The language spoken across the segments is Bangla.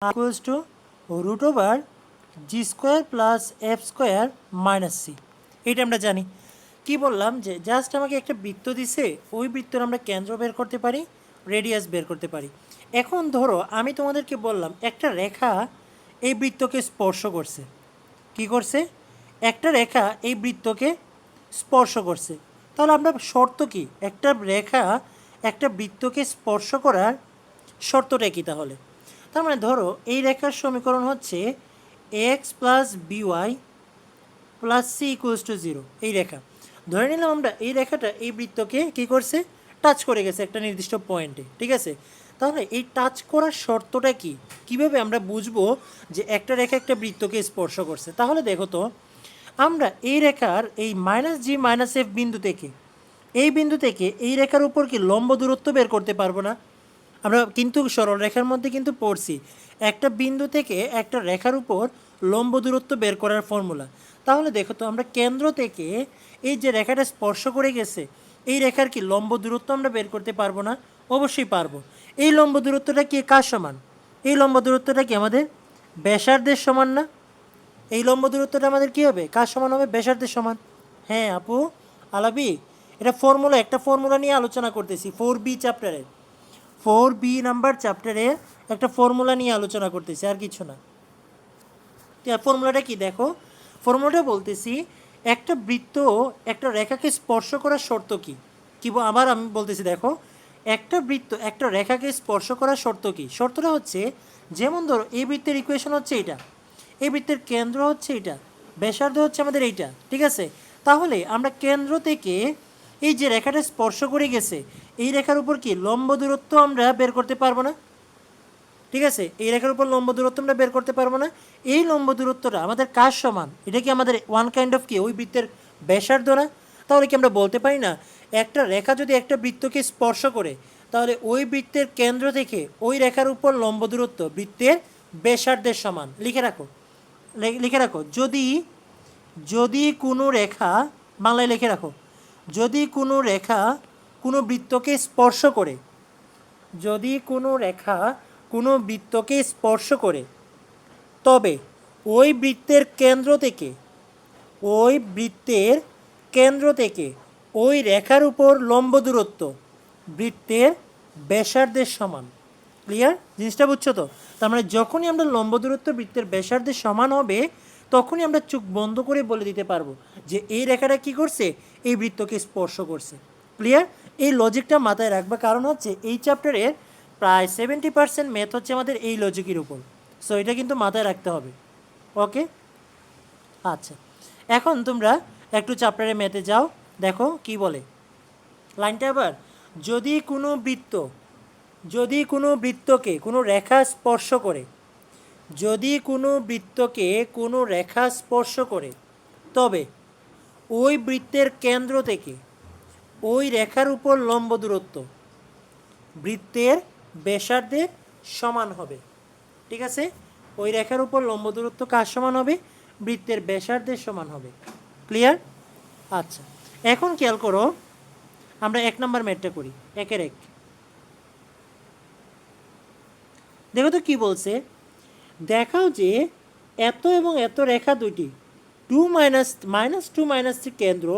Equals to root over G square plus F square minus C. এইটা আমরা জানি। কি বললাম যে জাস্ট আমাকে একটা বৃত্ত দিছে, ওই বৃত্তর আমরা কেন্দ্র বের করতে পারি, রেডিয়াস বের করতে পারি। এখন ধরো আমি তোমাদেরকে বললাম একটা রেখা এই বৃত্তকে স্পর্শ করছে। কি করছে? একটা রেখা এই বৃত্তকে স্পর্শ করছে। তাহলে আমরা শর্ত কি? একটা রেখা একটা বৃত্তকে স্পর্শ করার শর্তটা কি তাহলে? তার মানে ধরো এই রেখার সমীকরণ হচ্ছে X plus B Y plus C equals to zero. এই রেখা ধরে নিলাম আমরা এই রেখাটা এই বৃত্তকে কী করছে? টাচ করে গেছে একটা নির্দিষ্ট পয়েন্টে, ঠিক আছে? তাহলে এই টাচ করার শর্তটা কি? কিভাবে আমরা বুঝবো যে একটা রেখা একটা বৃত্তকে স্পর্শ করছে? তাহলে দেখো তো, আমরা এই রেখার এই মাইনাস জি মাইনাস এফ বিন্দু থেকে এই রেখার উপর কি লম্ব দূরত্ব বের করতে পারবো না? আমরা কিন্তু সরল রেখার মধ্যে কিন্তু পড়ছি একটা বিন্দু থেকে একটা রেখার উপর লম্ব দূরত্ব বের করার ফর্মুলা। তাহলে দেখো তো, আমরা কেন্দ্র থেকে এই যে রেখাটা স্পর্শ করে গেছে এই রেখার কি লম্ব দূরত্ব আমরা বের করতে পারবো না? অবশ্যই পারবো। এই লম্ব দূরত্বটা কি কার সমান? এই লম্ব দূরত্বটা কি আমাদের ব্যাসার্ধের সমান না? এই লম্ব দূরত্বটা আমাদের কী হবে? কার সমান হবে? ব্যাসার্ধের সমান। হ্যাঁ আপু আলাবি, এটা ফর্মুলা, একটা ফর্মুলা নিয়ে আলোচনা করতেছি 4B চ্যাপ্টারে। 4B নাম্বার চ্যাপ্টারে একটা ফর্মুলা নিয়ে আলোচনা করতেছি, আর কিছু না। ফর্মুলাটা কি দেখো, ফর্মুলাটা বলতেছি একটা বৃত্ত একটা রেখাকে স্পর্শ করার শর্ত কি? আবার আমি বলতেছি দেখো, একটা বৃত্ত একটা রেখাকে স্পর্শ করার শর্ত কি? শর্তটা হচ্ছে, যেমন ধরো এই বৃত্তের ইকুয়েশন হচ্ছে এটা, এই বৃত্তের কেন্দ্র হচ্ছে এটা, ব্যাসার্ধ হচ্ছে আমাদের এইটা, ঠিক আছে? তাহলে আমরা কেন্দ্র থেকে এই যে রেখাটা স্পর্শ করে গেছে এই রেখার উপর কি লম্ব দূরত্ব আমরা বের করতে পারবো না? ঠিক আছে, এই রেখার উপর লম্ব দূরত্ব আমরা বের করতে পারবো না। এই লম্ব দূরত্বটা আমাদের কার সমান? এটা কি আমাদের ওয়ান কাইন্ড অফ কি ওই বৃত্তের ব্যাসার্ধ না? তাহলে কি আমরা বলতে পারি না একটা রেখা যদি একটা বৃত্তকে স্পর্শ করে তাহলে ওই বৃত্তের কেন্দ্র থেকে ওই রেখার উপর লম্ব দূরত্ব বৃত্তের ব্যাসার্ধের সমান? লিখে রাখো যদি যদি কোনো রেখা, বাংলায় লিখে রাখো, যদি কোনো রেখা কোনো বৃত্তকে স্পর্শ করে, যদি কোনো রেখা কোনো বৃত্তকে স্পর্শ করে, তবে ওই বৃত্তের কেন্দ্র থেকে ওই রেখার উপর লম্ব দূরত্ব বৃত্তের ব্যাসার্ধের সমান। ক্লিয়ার? জিনিসটা বুঝছো তো? তার মানে যখনই আমরা লম্ব দূরত্ব বৃত্তের ব্যাসার্ধের সমান হবে তখনই আমরা চোখ বন্ধ করে বলে দিতে পারবো যে এই রেখাটা কি করছে? এই বৃত্তকে স্পর্শ করছে। ক্লিয়ার? এই লজিকটা মাথায় রাখবা, কারণ হচ্ছে এই চ্যাপ্টারের প্রায় 70% ম্যাথ হচ্ছে আমাদের এই লজিকের উপর। সো এটা কিন্তু মাথায় রাখতে হবে। ওকে, আচ্ছা, এখন তোমরা একটু চ্যাপ্টারে ম্যাথে যাও, দেখো কি বলে লাইনটা আবার। যদি কোনো বৃত্তকে কোনো রেখা স্পর্শ করে, যদি কোনো বৃত্তকে কোনো রেখা স্পর্শ করে, তবে ওই বৃত্তের কেন্দ্র থেকে ওই রেখার উপর লম্ব দূরত্ব বৃত্তের ব্যাসার্ধের সমান হবে। ঠিক আছে, ওই রেখার উপর লম্ব দূরত্ব কার সমান হবে? বৃত্তের ব্যাসার্ধের সমান হবে। ক্লিয়ার? আচ্ছা, এখন খেয়াল করো, আমরা 1 নম্বর ম্যাথটা করি, একের এক। দেখো তো কি বলছে, দেখাও যে এত এবং এত রেখা দুটি 2 - 3 কেন্দ্র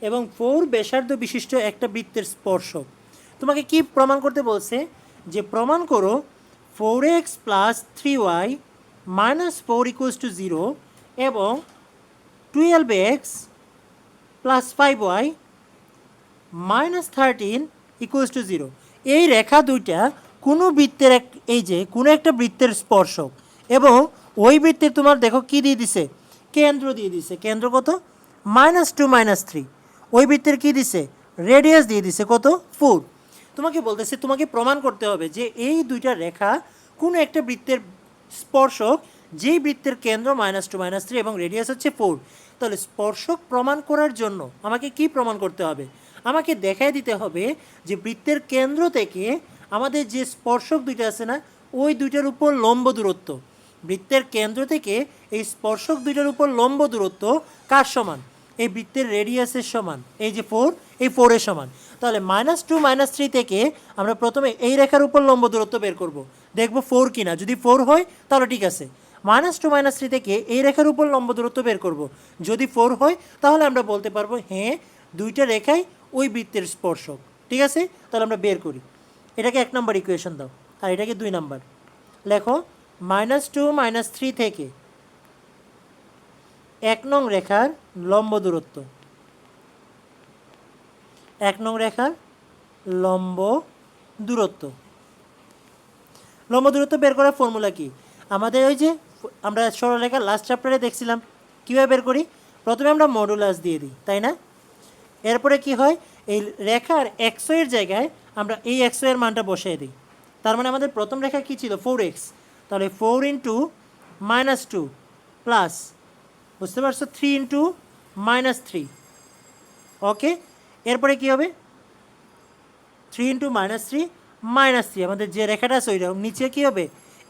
এবং 4 ব্যাসার্ধ বিশিষ্ট একটা বৃত্তের স্পর্শক। তোমাকে কি প্রমাণ করতে বলছে? যে প্রমাণ করো 4x + 3y - 4 = 0 এবং 12x + 5y - 13 = 0। এই রেখা দুইটা কোনো বৃত্তের কোনো একটা বৃত্তের স্পর্শক, এবং ওই বৃত্তের তোমার দেখো কি দিয়ে দিছে? কেন্দ্র দিয়ে দিছে। কেন্দ্র কত? -2 - 3। ওই বৃত্তের কি দিছে? রেডিয়াস দিয়ে দিছে কত? 4। তোমাকে বলতেছে তোমাকে প্রমাণ করতে হবে যে এই দুইটা রেখা কোনো একটা বৃত্তের স্পর্শক, যেই বৃত্তের কেন্দ্র -2 - 3 এবং রেডিয়াস হচ্ছে 4। তাহলে স্পর্শক প্রমাণ করার জন্য আমাকে কি প্রমাণ করতে হবে? আমাকে দেখাই দিতে হবে যে বৃত্তের কেন্দ্র থেকে আমাদের যে স্পর্শক দুইটা আছে না, ওই দুইটার উপর লম্ব দূরত্ব, বৃত্তের কেন্দ্র থেকে এই স্পর্শক দুইটার উপর লম্ব দূরত্ব কার সমান? এই বৃত্তের রেডিয়াসের সমান। এই যে 4, এই 4-এর সমান। তাহলে -2 - 3 থেকে আমরা প্রথমে এই রেখার উপর লম্ব দূরত্ব বের করব, দেখবো 4 কিনা, যদি 4 হয় তাহলে ঠিক আছে। -2 -3 থেকে এই রেখার উপর লম্ব দূরত্ব বের করব। যদি 4 হয় তাহলে আমরা বলতে পারবো হ্যাঁ দুইটা রেখাই ওই বৃত্তের স্পর্শক। ঠিক আছে, তাহলে আমরা বের করি। এটাকে 1 নম্বর ইকুয়েশন দাও, আর এটাকে 2 নম্বর। লেখো -2 -3 থেকে 1 নং রেখার লম্ব দূরত্ব, 1 নং রেখার লম্ব দূরত্ব। লম্ব দূরত্ব বের করার ফর্মুলা কি? আমাদের ওই যে আমরা সরলরেখার লাস্ট চ্যাপ্টারে দেখছিলাম কীভাবে বের করি। প্রথমে আমরা মডুলাস দিয়ে দিই, তাই না? এরপরে কি হয়, এই রেখার এক্সও এর জায়গায় আমরা এই এক্সও এর মানটা বসিয়ে দিই। তার মানে আমাদের প্রথম রেখা কী ছিল? 4x। তাহলে 4 × -2 প্লাস, বুঝতে পারছো, 3 × -3। ওকে, এরপরে কী হবে? 3 × -3 -3, আমাদের যে রেখাটা আছে ওইরকম। নিচে কী হবে?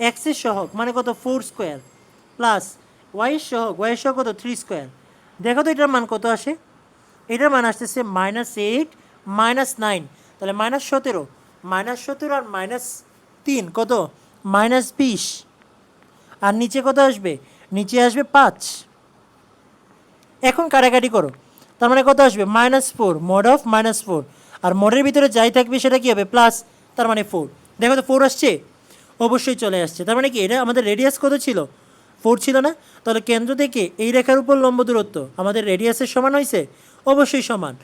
এক্সের সহগ মানে কত? 4 স্কোয়ার প্লাস ওয়াইয়ের সহগ, ওয়াইয়ের সহগ কত? 3 স্কোয়ার। দেখো তো এটার মান কত আসে? এটার মান আসতেছে -8 -9, তাহলে -17। -17 আর -3 কত? -20। আর নিচে কত আসবে? নিচে আসবে 5। এখন কাটাকাটি করো, তার মানে কত আসবে? -4 mod অফ -4, আর মোডের ভিতরে যাই থাকবে সেটা কী হবে? প্লাস, তার মানে 4। দেখো তো 4 আসছে, অবশ্যই চলে আসছে। তার মানে কি এটা আমাদের রেডিয়াস কত ছিল? 4 ছিল না? তাহলে কেন্দ্র থেকে এই রেখার উপর লম্ব দূরত্ব আমাদের রেডিয়াসের সমান হয়েছে, অবশ্যই সমান।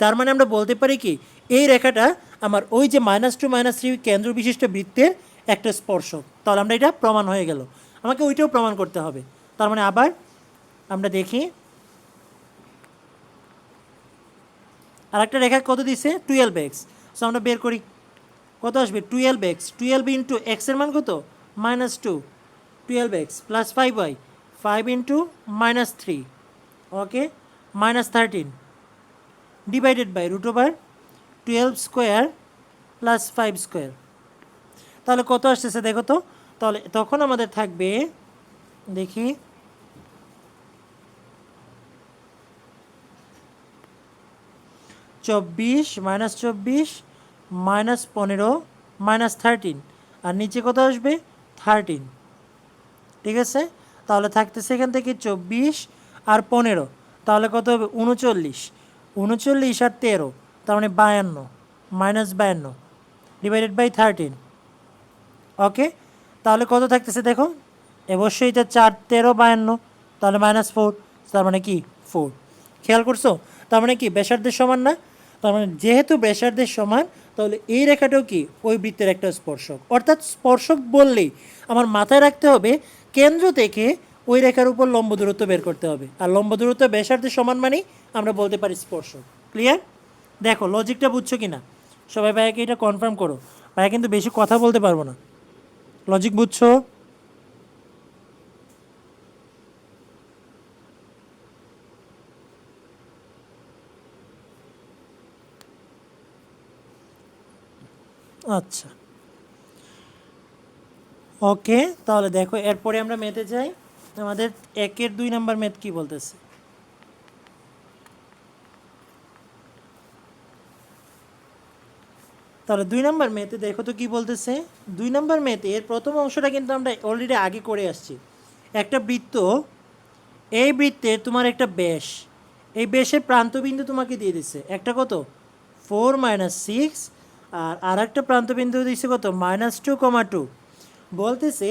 তার মানে আমরা বলতে পারি কি এই রেখাটা আমার ওই যে -2 -3 কেন্দ্র বিশিষ্ট বৃত্তের একটা স্পর্শক। তাহলে আমরা এটা প্রমাণ হয়ে গেল, আমাকে ওইটাও প্রমাণ করতে হবে। তার মানে আবার আমরা দেখি, আর একটা রেখা কত দিছে? 12x। সো আমরা বের করি কত আসবে? 12x, 12 ইন্টু এক্সের মান কত? -2, 12x plus 5y, 5 into -3, okay, -13 divided by √12 square plus 5 square. তাহলে কত আসতেছে দেখো তো? তাহলে তখন আমাদের থাকবে, দেখি, -24 -15 -13, আর নিচে কত আসবে? 13। ঠিক আছে, তাহলে থাকতেছে এখান থেকে 24 আর 15, তাহলে কত হবে? 39। 39 আর 13, তার মানে 52, -52 ডিভাইডেড বাই 13। ওকে, তাহলে কত থাকতেছে দেখো? অবশ্যই এটা 4 13 52, তাহলে -4, তার মানে কি 4। খেয়াল করছো? তার মানে কি ব্যাসার্ধের সমান না? তার মানে যেহেতু ব্যাসার্ধের সমান, তাহলে এই রেখাটাও কি ওই বৃত্তের একটা স্পর্শক। অর্থাৎ স্পর্শক বললেই আমার মাথায় রাখতে হবে কেন্দ্র থেকে ওই রেখার উপর লম্ব দূরত্ব বের করতে হবে, আর লম্ব দূরত্ব ব্যাসার্ধের সমান মানেই আমরা বলতে পারি স্পর্শক। ক্লিয়ার? দেখো লজিকটা বুঝছো কি না? সবাই ভাইয়াকে এটা কনফার্ম করো, ভাইয়া কিন্তু বেশি কথা বলতে পারবো না। লজিক বুঝছো? আচ্ছা, ওকে, তাহলে দেখো এরপরে আমরা ম্যাথে যাই। আমাদের 1-এর 2 নম্বর ম্যাথ কি বলতেছে? তাহলে 2 নম্বর ম্যাথে দেখো তো কি বলতেছে। 2 নম্বর ম্যাথে এর প্রথম অংশটা কিন্তু আমরা অলরেডি আগে করে আসছি। একটা বৃত্ত, এই বৃত্তে তোমার একটা ব্যাস, এই ব্যাসের প্রান্তবিন্দু তোমাকে দিয়ে দিচ্ছে একটা কত? 4 -6, আর একটা প্রান্তবিন্দু দিচ্ছে কত? -2, বলতেছে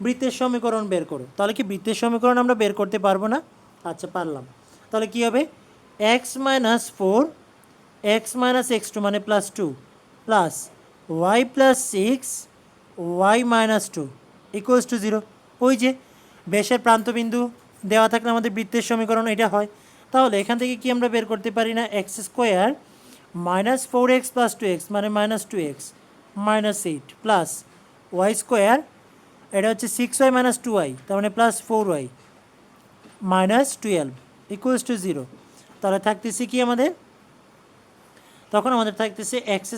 বৃত্তের সমীকরণ বের করো। তাহলে কি বৃত্তের সমীকরণ আমরা বের করতে পারবো না? আচ্ছা, পারলাম। তাহলে কি হবে? x - 4 x - x2 মানে +2 প্লাস y + 6 y - 2 = 0। ওই যে ব্যাসের প্রান্তবিন্দু দেওয়া থাকলে আমাদের বৃত্তের সমীকরণ এটা হয়। তাহলে এখান থেকে কি আমরা বের করতে পারি না? x² - 4x + 2x মানে -2x -8 প্লাস y², এটা হচ্ছে 6y - 2y, তার মানে +4y -12 = 0। তাহলে থাকতেছে কি আমাদের? তখন আমাদের থাকতেছে x²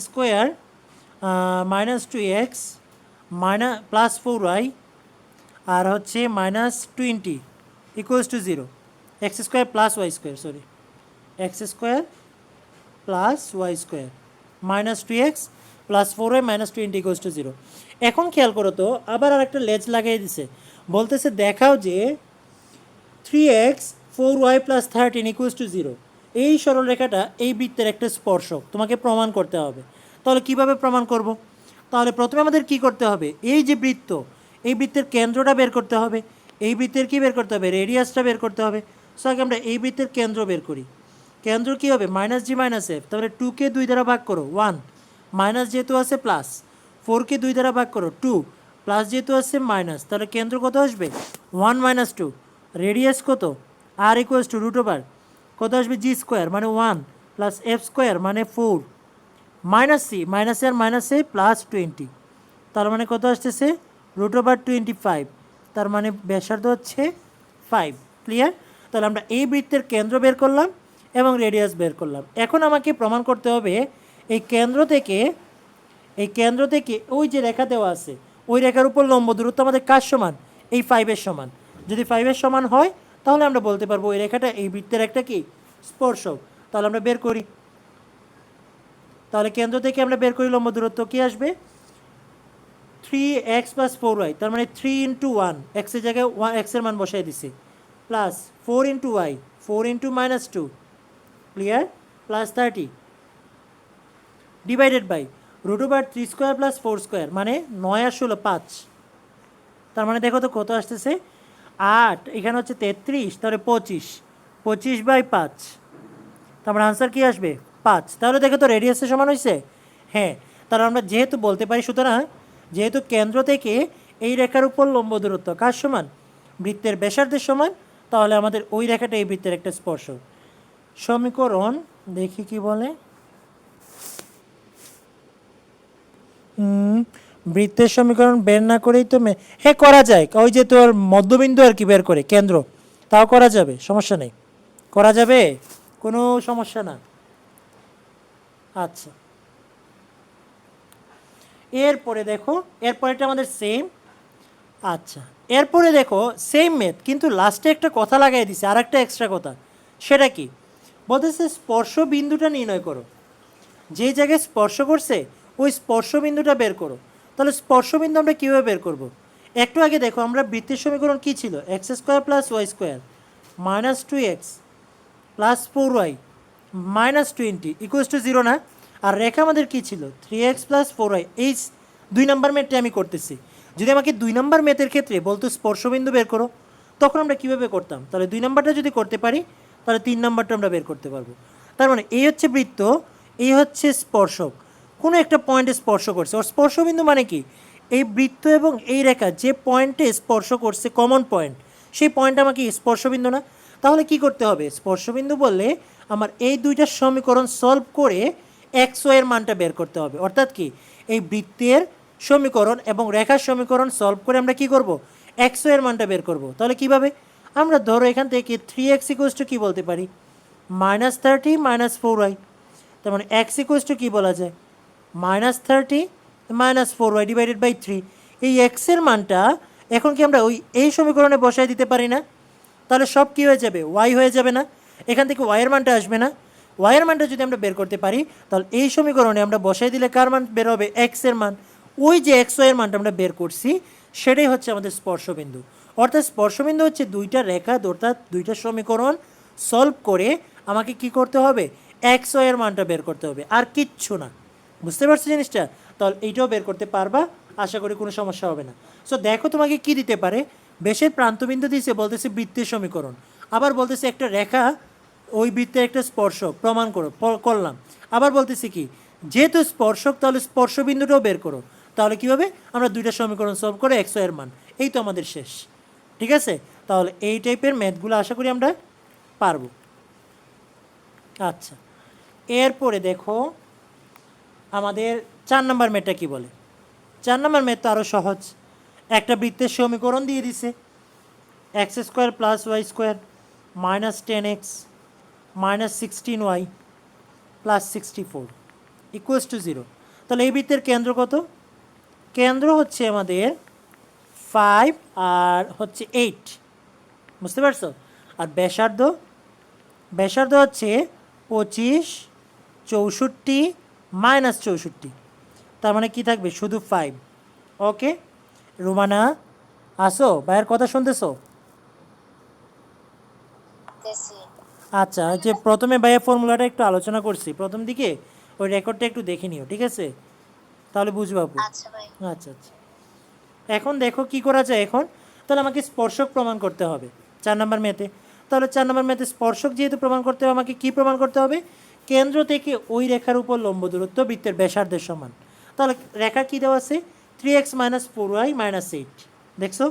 -2x +4y আর হচ্ছে -20 = 0। x² + y², sorry, x² + y² -2x +4y -20 = 0। এখন খেয়াল করো তো, আবার আর একটা লেজ লাগিয়ে দিছে, বলতেছে দেখাও যে 3x 4y plus 13 equals to 0, এই সরলরেখাটা এই বৃত্তের একটা স্পর্শক, তোমাকে প্রমাণ করতে হবে। তাহলে কিভাবে প্রমাণ করব? তাহলে প্রথমে আমাদের কি করতে হবে, এই যে বৃত্ত, এই বৃত্তের কেন্দ্রটা বের করতে হবে। এই বৃত্তের কি বের করতে হবে, রেডিয়াসটা বের করতে হবে। সো আগে আমরা এই বৃত্তের কেন্দ্র বের করি। কেন্দ্র কী হবে, মাইনাস জি মাইনাস এফ, তাহলে 2কে 2 দ্বারা ভাগ করো 1, মাইনাস যেহেতু আছে প্লাস, 4কে 2 দ্বারা ভাগ করো 2, প্লাস যেহেতু আছে মাইনাস, তাহলে কেন্দ্র কত আসবে 1 মাইনাস 2, রেডিয়াস কত আর ইকুয়ালস টু রুট ওভার কত আসবে জি স্কোয়ার মানে 1 প্লাস এফ স্কোয়ার মানে 4, মাইনাস সি, মাইনাসে আর মাইনাসে প্লাস 20, তার মানে কত আসতেছে রুট ওভার 25, তার মানে ব্যাসার্ধ হচ্ছে 5। ক্লিয়ার? তাহলে আমরা এই বৃত্তের কেন্দ্র বের করলাম এবং রেডিয়াস বের করলাম। এখন আমাকে প্রমাণ করতে হবে এই কেন্দ্র থেকে ওই যে রেখা দেওয়া আছে, ওই রেখার উপর লম্ব দূরত্ব আমাদের কার সমান, এই 5-এর সমান। যদি 5-এর সমান হয় তাহলে আমরা বলতে পারবো ওই রেখাটা এই বৃত্তের একটা কি স্পর্শক। তাহলে আমরা বের করি, তাহলে কেন্দ্র থেকে আমরা বের করি লম্ব দূরত্ব, কী আসবে 3x প্লাস 4y, তার মানে 3 ইন্টু 1, এক্সের জায়গায় এক্সের মান বসাই দিছি, plus 4 into y, 4 into minus 2, clear, plus 30 divided by root over 3 square plus 4 square মানে 9 আর 16 5, তার মানে দেখো তো কত আসতেছে 8, এখানে হচ্ছে 33, তাহলে 25, 25/5, তার মানে আনসার কী আসবে 5। তাহলে দেখো তো রেডিয়াসের সমান হয়েছে। হ্যাঁ, তাহলে আমরা যেহেতু বলতে পারি, সুতরাং যেহেতু কেন্দ্র থেকে এই রেখার উপর লম্ব দূরত্ব কার সমান, বৃত্তের ব্যাসার্ধের সমান, তাহলে আমাদের ওই রেখাটা এই বৃত্তের একটা স্পর্শক। সমীকরণ দেখি কি বলে, বৃত্তের সমীকরণ বের না করেই তো হ্যাঁ করা যায়, ওই যে তোর মধ্যবিন্দু আর কি বের করে কেন্দ্র, তাও করা যাবে, সমস্যা নেই, করা যাবে, কোনো সমস্যা না। আচ্ছা, এরপরে দেখো, এরপরেটা আমাদের সেম। আচ্ছা, এরপরে দেখো সেম মেথ, কিন্তু লাস্টে একটা কথা লাগাই দিছে, আর একটা এক্সট্রা কথা। সেটা কি বলতেছে, স্পর্শ বিন্দুটা নির্ণয় করো, যে জায়গায় স্পর্শ করছে ওই স্পর্শ বিন্দুটা বের করো। তাহলে স্পর্শ বিন্দু আমরা কীভাবে বের করব? একটু আগে দেখো আমরা বৃত্তের সমীকরণ কী ছিল, X square plus Y square minus 2x plus 4y minus 20 equals to 0 না? আর রেখা আমাদের কী ছিল 3x প্লাস 4y। এই 2 নম্বর মেথটা আমি করতেছি। যদি আমাকে 2 নম্বর মেথের ক্ষেত্রে বলতো স্পর্শবিন্দু বের করো, তখন আমরা কীভাবে করতাম? তাহলে 2 নম্বরটা যদি করতে পারি তাহলে 3 নম্বরটা আমরা বের করতে পারবো। তার মানে এই হচ্ছে বৃত্ত, এই হচ্ছে স্পর্শক, কোনো একটা পয়েন্টে স্পর্শ করছে। ওর স্পর্শবিন্দু মানে কি, এই বৃত্ত এবং এই রেখা যে পয়েন্টে স্পর্শ করছে, কমন পয়েন্ট, সেই পয়েন্ট আমাকে স্পর্শবিন্দু না? তাহলে কি করতে হবে, স্পর্শবিন্দু বললে আমার এই দুইটা সমীকরণ সলভ করে এক্স ওয়ের মানটা বের করতে হবে। অর্থাৎ কি, এই বৃত্তের সমীকরণ এবং রেখার সমীকরণ সলভ করে আমরা কি করব, এক্স ওয়ের মানটা বের করব। তাহলে কিভাবে, আমরা ধরো এখান থেকে 3x ইকুয়ালস টু কী বলতে পারি, মাইনাস 30 মাইনাস 4y, তার মানে এক্স ইকুয়ালস টু কী বলা যায়, minus 30 minus 4y divided by 3। এই এক্সের মানটা এখন কি আমরা ওই এই সমীকরণে বসাই দিতে পারি না? তাহলে সব কী হয়ে যাবে, ওয়াই হয়ে যাবে না? এখান থেকে ওয়াইয়ের মানটা আসবে না? ওয়াইয়ের মানটা যদি আমরা বের করতে পারি তাহলে এই সমীকরণে আমরা বসাই দিলে কার মান বের হবে, এক্সের মান। ওই যে এক্স ওয়াইয়ের মানটা আমরা বের করছি সেটাই হচ্ছে আমাদের স্পর্শবিন্দু। অর্থাৎ স্পর্শবিন্দু হচ্ছে দুইটা রেখা, অর্থাৎ দুইটা সমীকরণ সলভ করে আমাকে কি করতে হবে, এক্স ওয়াইয়ের মানটা বের করতে হবে, আর কিচ্ছু না। বুঝতে পারছো জিনিসটা? তাহলে এইটাও বের করতে পারবা, আশা করি কোনো সমস্যা হবে না। সো দেখো তোমাকে কি দিতে পারে, বেশের প্রান্তবিন্দু দিয়েছে, বলতেছে বৃত্তের সমীকরণ, আবার বলতেছে একটা রেখা ওই বৃত্তের একটা স্পর্শক প্রমাণ করলাম, আবার বলতেছি কি যেহেতু স্পর্শক তাহলে স্পর্শবিন্দুটাও বের করো। তাহলে কীভাবে, আমরা দুইটা সমীকরণ সলভ করে এক্স ওয়াইয়ের মান, এই তো আমাদের শেষ। ঠিক আছে, তাহলে এই টাইপের ম্যাথগুলো আশা করি আমরা পারবো। আচ্ছা, এরপরে দেখো আমাদের 4 নম্বর ম্যাথটা কী বলে। 4 নম্বর ম্যাথ তো আরও সহজ, একটা বৃত্তের সমীকরণ দিয়ে দিছে, X square plus Y square minus 10x minus 16y plus 64 equals to 0। তাহলে এই বৃত্তের কেন্দ্র কত, কেন্দ্র হচ্ছে আমাদের 5 আর হচ্ছে 8, বুঝতে পারছো? আর ব্যাসার্ধ হচ্ছে 25 64 মাইনাস 64, তার মানে কি থাকবে শুধু 5। ওকে, রুমানা আসো, ভাইয়ের কথা শুনতেছো? আচ্ছা, যে প্রথমে ভাইয়া ফর্মুলাটা একটু আলোচনা করছি প্রথম দিকে, ওই রেকর্ডটা একটু দেখে নিও, ঠিক আছে? তাহলে বুঝবো আপু। আচ্ছা আচ্ছা, এখন দেখো কি করা যায় এখন। তাহলে আমাকে স্পর্শক প্রমাণ করতে হবে 4 নম্বর ম্যাথে। তাহলে 4 নম্বর ম্যাথে স্পর্শক যেহেতু প্রমাণ করতে হবে, আমাকে কি প্রমাণ করতে হবে? কেন্দ্র থেকে ওই রেখার উপর লম্ব দূরত্ব বৃত্তের ব্যাসার্ধের সমান। তাহলে রেখা কী দেওয়া আছে? 3x - 4y - 8, দেখছো?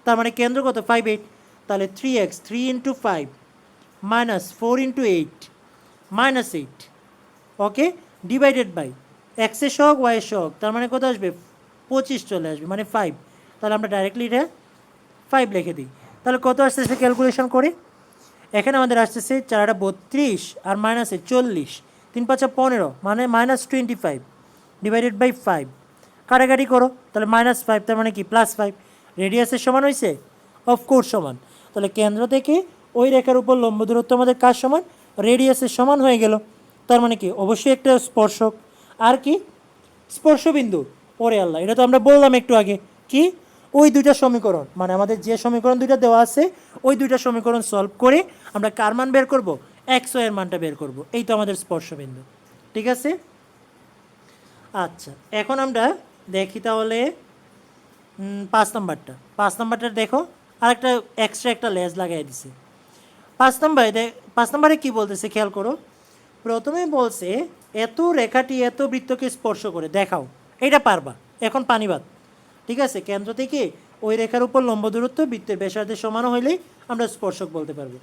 তার মানে কেন্দ্র কত? 5 8। তাহলে 3x 3 × 5 -4 × 8 -8, ওকে, ডিভাইডেড বাই এক্সের সহগ ওয়াইয়ের সহগ, তার মানে কত আসবে? 25 চলে আসবে, মানে 5। তাহলে আমরা ডাইরেক্টলি এটা 5 লিখে দিই। তাহলে কত আসতেছে ক্যালকুলেশন করে? এখানে আমাদের আসতেছে 4 32 আর মাইনাসে 40, 3 5 15, মানে -25 ডিভাইডেড বাই 5। কাটাকাটি করো, তাহলে -5, তার মানে কি +5। রেডিয়াসের সমান হয়েছে? অফকোর্স সমান। তাহলে কেন্দ্র থেকে ওই রেখার উপর লম্ব দূরত্ব আমাদের কার সমান? রেডিয়াসের সমান হয়ে গেল। তার মানে কি অবশ্যই একটা স্পর্শক। আর কি? স্পর্শবিন্দু। ওরে আল্লাহ, এটা তো আমরা বললাম একটু আগে। কি? ওই দুইটা সমীকরণ, মানে আমাদের যে সমীকরণ দুইটা দেওয়া আছে ওই দুইটা সমীকরণ সলভ করে আমরা কার মান বের করব? এক্স ওয়ের মানটা বের করব। এই তো আমাদের স্পর্শবিন্দু, ঠিক আছে? আচ্ছা, এখন আমরা দেখি তাহলে 5 নাম্বারটা। 5 নাম্বারটা দেখো, আরেকটা এক্সট্রা একটা লেজ লাগাই দিছে 5 নাম্বারে কী বলতেছে খেয়াল করো। প্রথমে বলছে এত রেখাটি এত বৃত্তকে স্পর্শ করে দেখাও, এটা পারবা। এখন পানিবাদ, ঠিক আছে? কেন্দ্র থেকে ওই রেখার উপর লম্ব দূরত্ব বৃত্তের ব্যাসার্ধের সমান হইলেই আমরা স্পর্শক বলতে পারবো।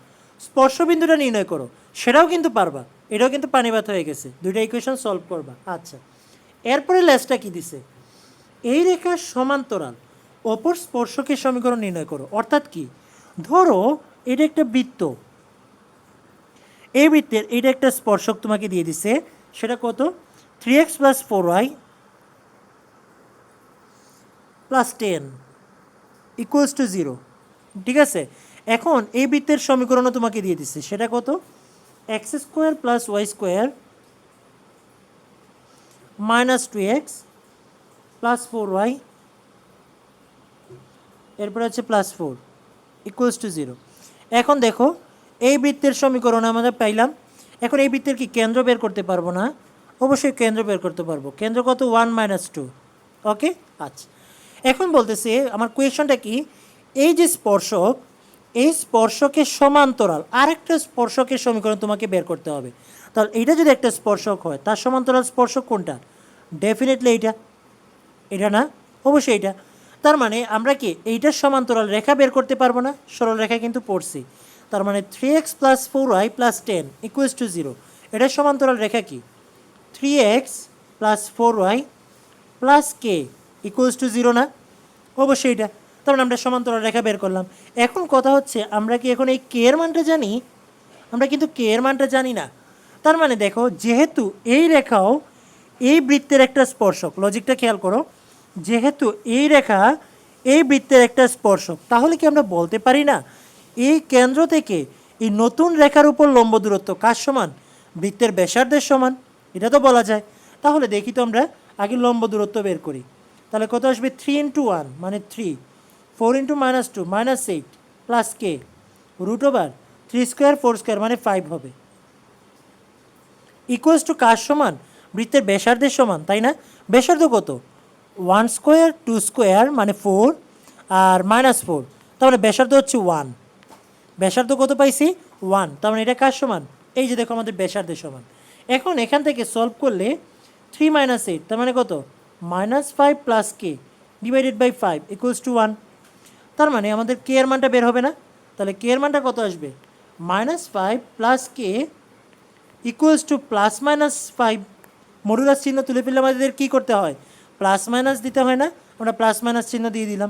স্পর্শবিন্দুটা নির্ণয় করো, সেটাও কিন্তু পারবা। এটাও কিন্তু পানিবাদ হয়ে গেছে, দুইটা ইকুয়েশন সলভ করবা। আচ্ছা, এরপরে লেজটা কি দিছে? এই রেখার সমান্তরাল অপর স্পর্শকের সমীকরণ নির্ণয় করো। অর্থাৎ কি? ধরো এটা একটা বৃত্ত, এই বৃত্তের এটা একটা স্পর্শক তোমাকে দিয়ে দিছে, সেটা কত? 3x + 4y + 10 = 0, ঠিক আছে? এখন এই বৃত্তের সমীকরণও তোমাকে দিয়ে দিচ্ছে, সেটা কত? x² + y² - 2x + 4y, এরপরে হচ্ছে +4 = 0। এখন দেখো এই বৃত্তের সমীকরণ আমরা পাইলাম। এখন এই বৃত্তের কি কেন্দ্র বের করতে পারবো না? অবশ্যই কেন্দ্র বের করতে পারবো। কেন্দ্র কত? 1 - 2, ওকে। আচ্ছা, এখন বলতেছে আমার কোয়েশনটা কি, এই যে স্পর্শক, এই স্পর্শকের সমান্তরাল আরেকটা স্পর্শকের সমীকরণ তোমাকে বের করতে হবে। তাহলে এইটা যদি একটা স্পর্শক হয়, তার সমান্তরাল স্পর্শক কোনটা? ডেফিনেটলি এইটা। এটা না? অবশ্যই এইটা। তার মানে আমরা কি এইটার সমান্তরাল রেখা বের করতে পারবো না? সরল রেখা কিন্তু পড়ছি। তার মানে 3x + 4y + 10 = 0। এটার সমান্তরাল রেখা কি? 3x + 4y + k = 0 না? অবশ্যই এটা। তার মানে আমরা সমান্তরাল রেখা বের করলাম। এখন কথা হচ্ছে আমরা কি এখন এই কে এর মানটা জানি? আমরা কিন্তু কে এর মানটা জানি না। তার মানে দেখো, যেহেতু এই রেখাও এই বৃত্তের একটা স্পর্শক, লজিকটা খেয়াল করো, যেহেতু এই রেখা এই বৃত্তের একটা স্পর্শক, তাহলে কি আমরা বলতে পারি না এই কেন্দ্র থেকে এই নতুন রেখার উপর লম্ব দূরত্ব কার সমান? বৃত্তের ব্যাসার্ধের সমান। এটা তো বলা যায়। তাহলে দেখি তো আমরা আগে লম্ব দূরত্ব বের করি। তাহলে কত আসবে? 3 × 1 মানে 3, 4 × -2 -8 + k √3² 4² মানে 5 হবে, = কার সমান? বৃত্তের ব্যাসার্ধের সমান, তাই না? ব্যাসার্ধ কত? 1² 2² মানে 4 আর -4, তাহলে ব্যাসার্ধ হচ্ছে 1। ব্যাসার্ধ কত পাইছি? 1। তার মানে এটা কার সমান? এই যে দেখো আমাদের ব্যাসার্ধের সমান। এখন এখান থেকে সলভ করলে 3 - 8, তার মানে কত? -5 + k ডিভাইডেড বাই 5 = 1। তার মানে আমাদের কে এর মানটা বের হবে না? তাহলে কে এর মানটা কত আসবে? -5 + k = +-5। মডুলাস চিহ্ন তুলে ফেললে আমাদের কী করতে হয়? প্লাস মাইনাস দিতে হয় না? আমরা প্লাস মাইনাস চিহ্ন দিয়ে দিলাম।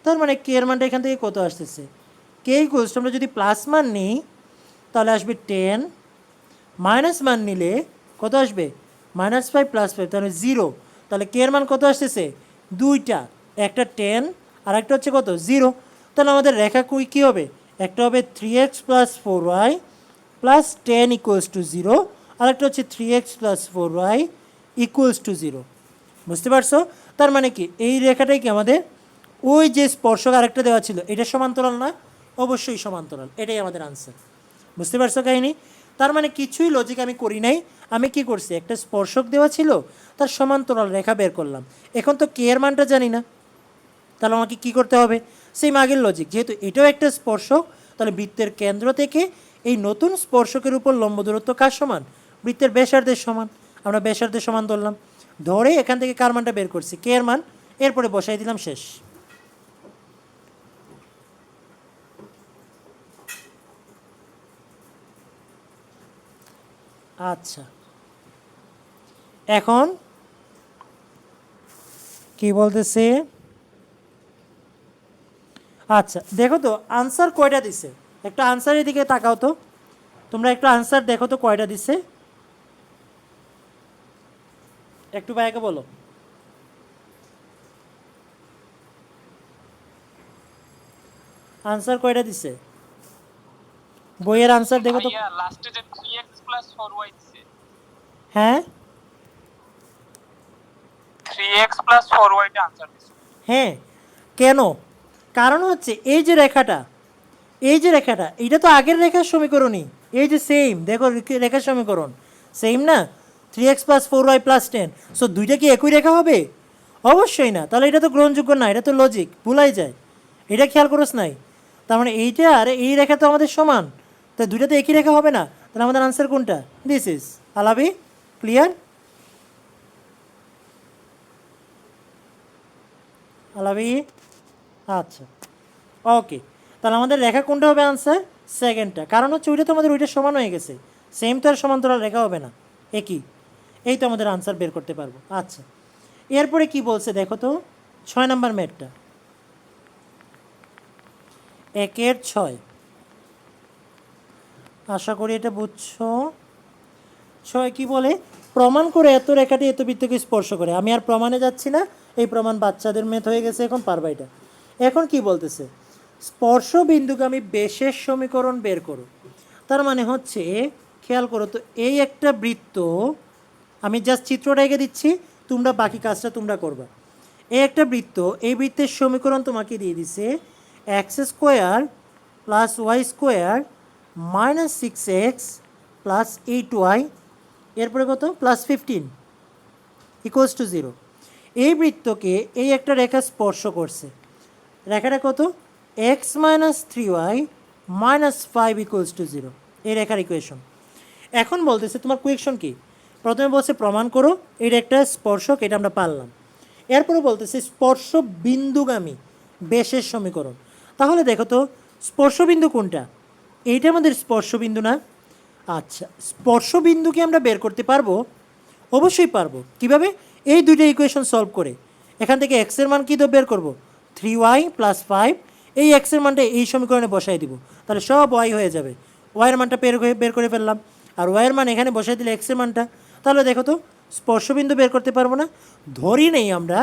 তার মানে কে এর মানটা এখান থেকে কত আসতেছে? কে = আমরা যদি প্লাস মান নিই তাহলে আসবে 10, মাইনাস মান নিলে কত আসবে? -5 + 5, তাহলে 0। তাহলে কে এর মান কত আসতেছে? দুইটা, একটা 10 আর একটা হচ্ছে কত? 0। তাহলে আমাদের রেখা কী হবে? একটা হবে 3x + 4y + 10 = 0, আর একটা হচ্ছে 3x + 4y = 0। বুঝতে পারছো? তার মানে কি এই রেখাটাই কি আমাদের ওই যে স্পর্শক আরেকটা দেওয়া ছিল এটা সমান্তরাল না? অবশ্যই সমান্তরাল, এটাই আমাদের আনসার। বুঝতে পারছো কাহিনি? তার মানে কিছুই লজিক আমি করি নাই, আমি কি করছি, একটা স্পর্শক দেওয়া ছিল তার সমান্তরাল রেখা বের করলাম। এখন তো কে এর মানটা জানি না, তাহলে আমাকে কী করতে হবে, সেই আগের লজিক, যেহেতু এটাও একটা স্পর্শক তাহলে বৃত্তের কেন্দ্র থেকে এই নতুন স্পর্শকের উপর লম্ব দূরত্ব কার সমান, বৃত্তের ব্যাসার্ধের সমান। আমরা ব্যাসার্ধের সমান ধরলাম, ধরে এখান থেকে কার মানটা বের করছি, কে এর মান, এরপরে বসাই দিলাম, শেষ। আচ্ছা, এখন কি বলতেছে, আচ্ছা দেখো তো আনসার কয়টা দিছে, একটা আনসারের দিকে তাকাও তো, তোমরা একটু আনসার দেখো তো কয়টা দিছে, একটু ভাইয়াকে বলো আনসার কয়টা দিছে, বইয়ের আনসার দেখো তো। ভাইয়া লাস্টে যে 3x 4y দিছে, হ্যাঁ 3x 4y টা आंसर দিছে। হ্যাঁ, কেন, কারণ হচ্ছে এই যে রেখাটা, এই যে রেখাটা এটা তো আগের রেখার সমীকরণই, এই যে সেম দেখো রেখার সমীকরণ সেম না, 3x + 4y + 10, সো দুইটা কি একই রেখা হবে? অবশ্যই না, তাহলে এটা তো গ্রহণযোগ্য না, এটা তো লজিক ভুলাই যায়, এটা খেয়াল করোস নাই। তার মানে এইটা আর এই রেখা তো আমাদের সমান, তো দুইটা তো একই রেখা হবে না, তাহলে আমাদের আনসার কোনটা, দিস ইজ। আলাবি ক্লিয়ার? আলাবি আচ্ছা ওকে, তাহলে আমাদের রেখা কোনটা হবে আনসার, সেকেন্ডটা, কারণ হচ্ছে ওইটা তো আমাদের ওইটা সমান হয়ে গেছে, সেম তো আর সমান্তরাল রেখা হবে না, একই, এই তো আমাদের আনসার বের করতে পারবো। আচ্ছা এরপরে কি বলছে দেখো তো, 6 নম্বর ম্যাথটা, 1/6, আশা করি এটা বুঝছো। 6 কি বলে, প্রমাণ করে এত রেখাটি এত বৃত্তকে স্পর্শ করে, আমি আর প্রমাণে যাচ্ছি না, এই প্রমাণ বাচ্চাদের মেথ হয়ে গেছে, এখন পারবা এটা। এখন কি বলতেছে, স্পর্শ বিন্দুগামী বেশের সমীকরণ বের করো। তার মানে হচ্ছে খেয়াল করো তো, এই একটা বৃত্ত, আমি জাস্ট চিত্রটা এঁকে দিচ্ছি, তোমরা বাকি কাজটা তোমরা করবা। এই একটা বৃত্ত, এই বৃত্তের সমীকরণ তোমাকে দিয়ে দিছে x² + y² - 6x + 8y, এরপরে কত, +15 = 0। এই বৃত্তকে এই একটা রেখা স্পর্শ করছে, রেখাটা কত, x - 3y - 5 = 0, এই রেখার ইকুয়েশন। এখন বলতেছে তোমার কুয়েশন কি, প্রথমে বলছে প্রমাণ করো এটা একটা স্পর্শক, এটা আমরা পারলাম। এরপরে বলতেছে স্পর্শ বিন্দুগামী বেশের সমীকরণ। তাহলে দেখো তো স্পর্শবিন্দু কোনটা, এইটা আমাদের স্পর্শবিন্দু না? আচ্ছা স্পর্শবিন্দুকে আমরা বের করতে পারবো, অবশ্যই পারবো। কিভাবে, এই দুইটা ইকুয়েশন সলভ করে এখান থেকে এক্সের মান কী বের করবো, 3y + 5, এই এক্সের মানটা এই সমীকরণে বসাই দিব, তাহলে সব ওয়াই হয়ে যাবে, ওয়াইয়ের মানটা বের করে ফেললাম, আর ওয়াইয়ের মান এখানে বসাই দিলে এক্সের মানটা, তাহলে দেখো তো স্পর্শবিন্দু বের করতে পারবো না? ধরি নেই আমরা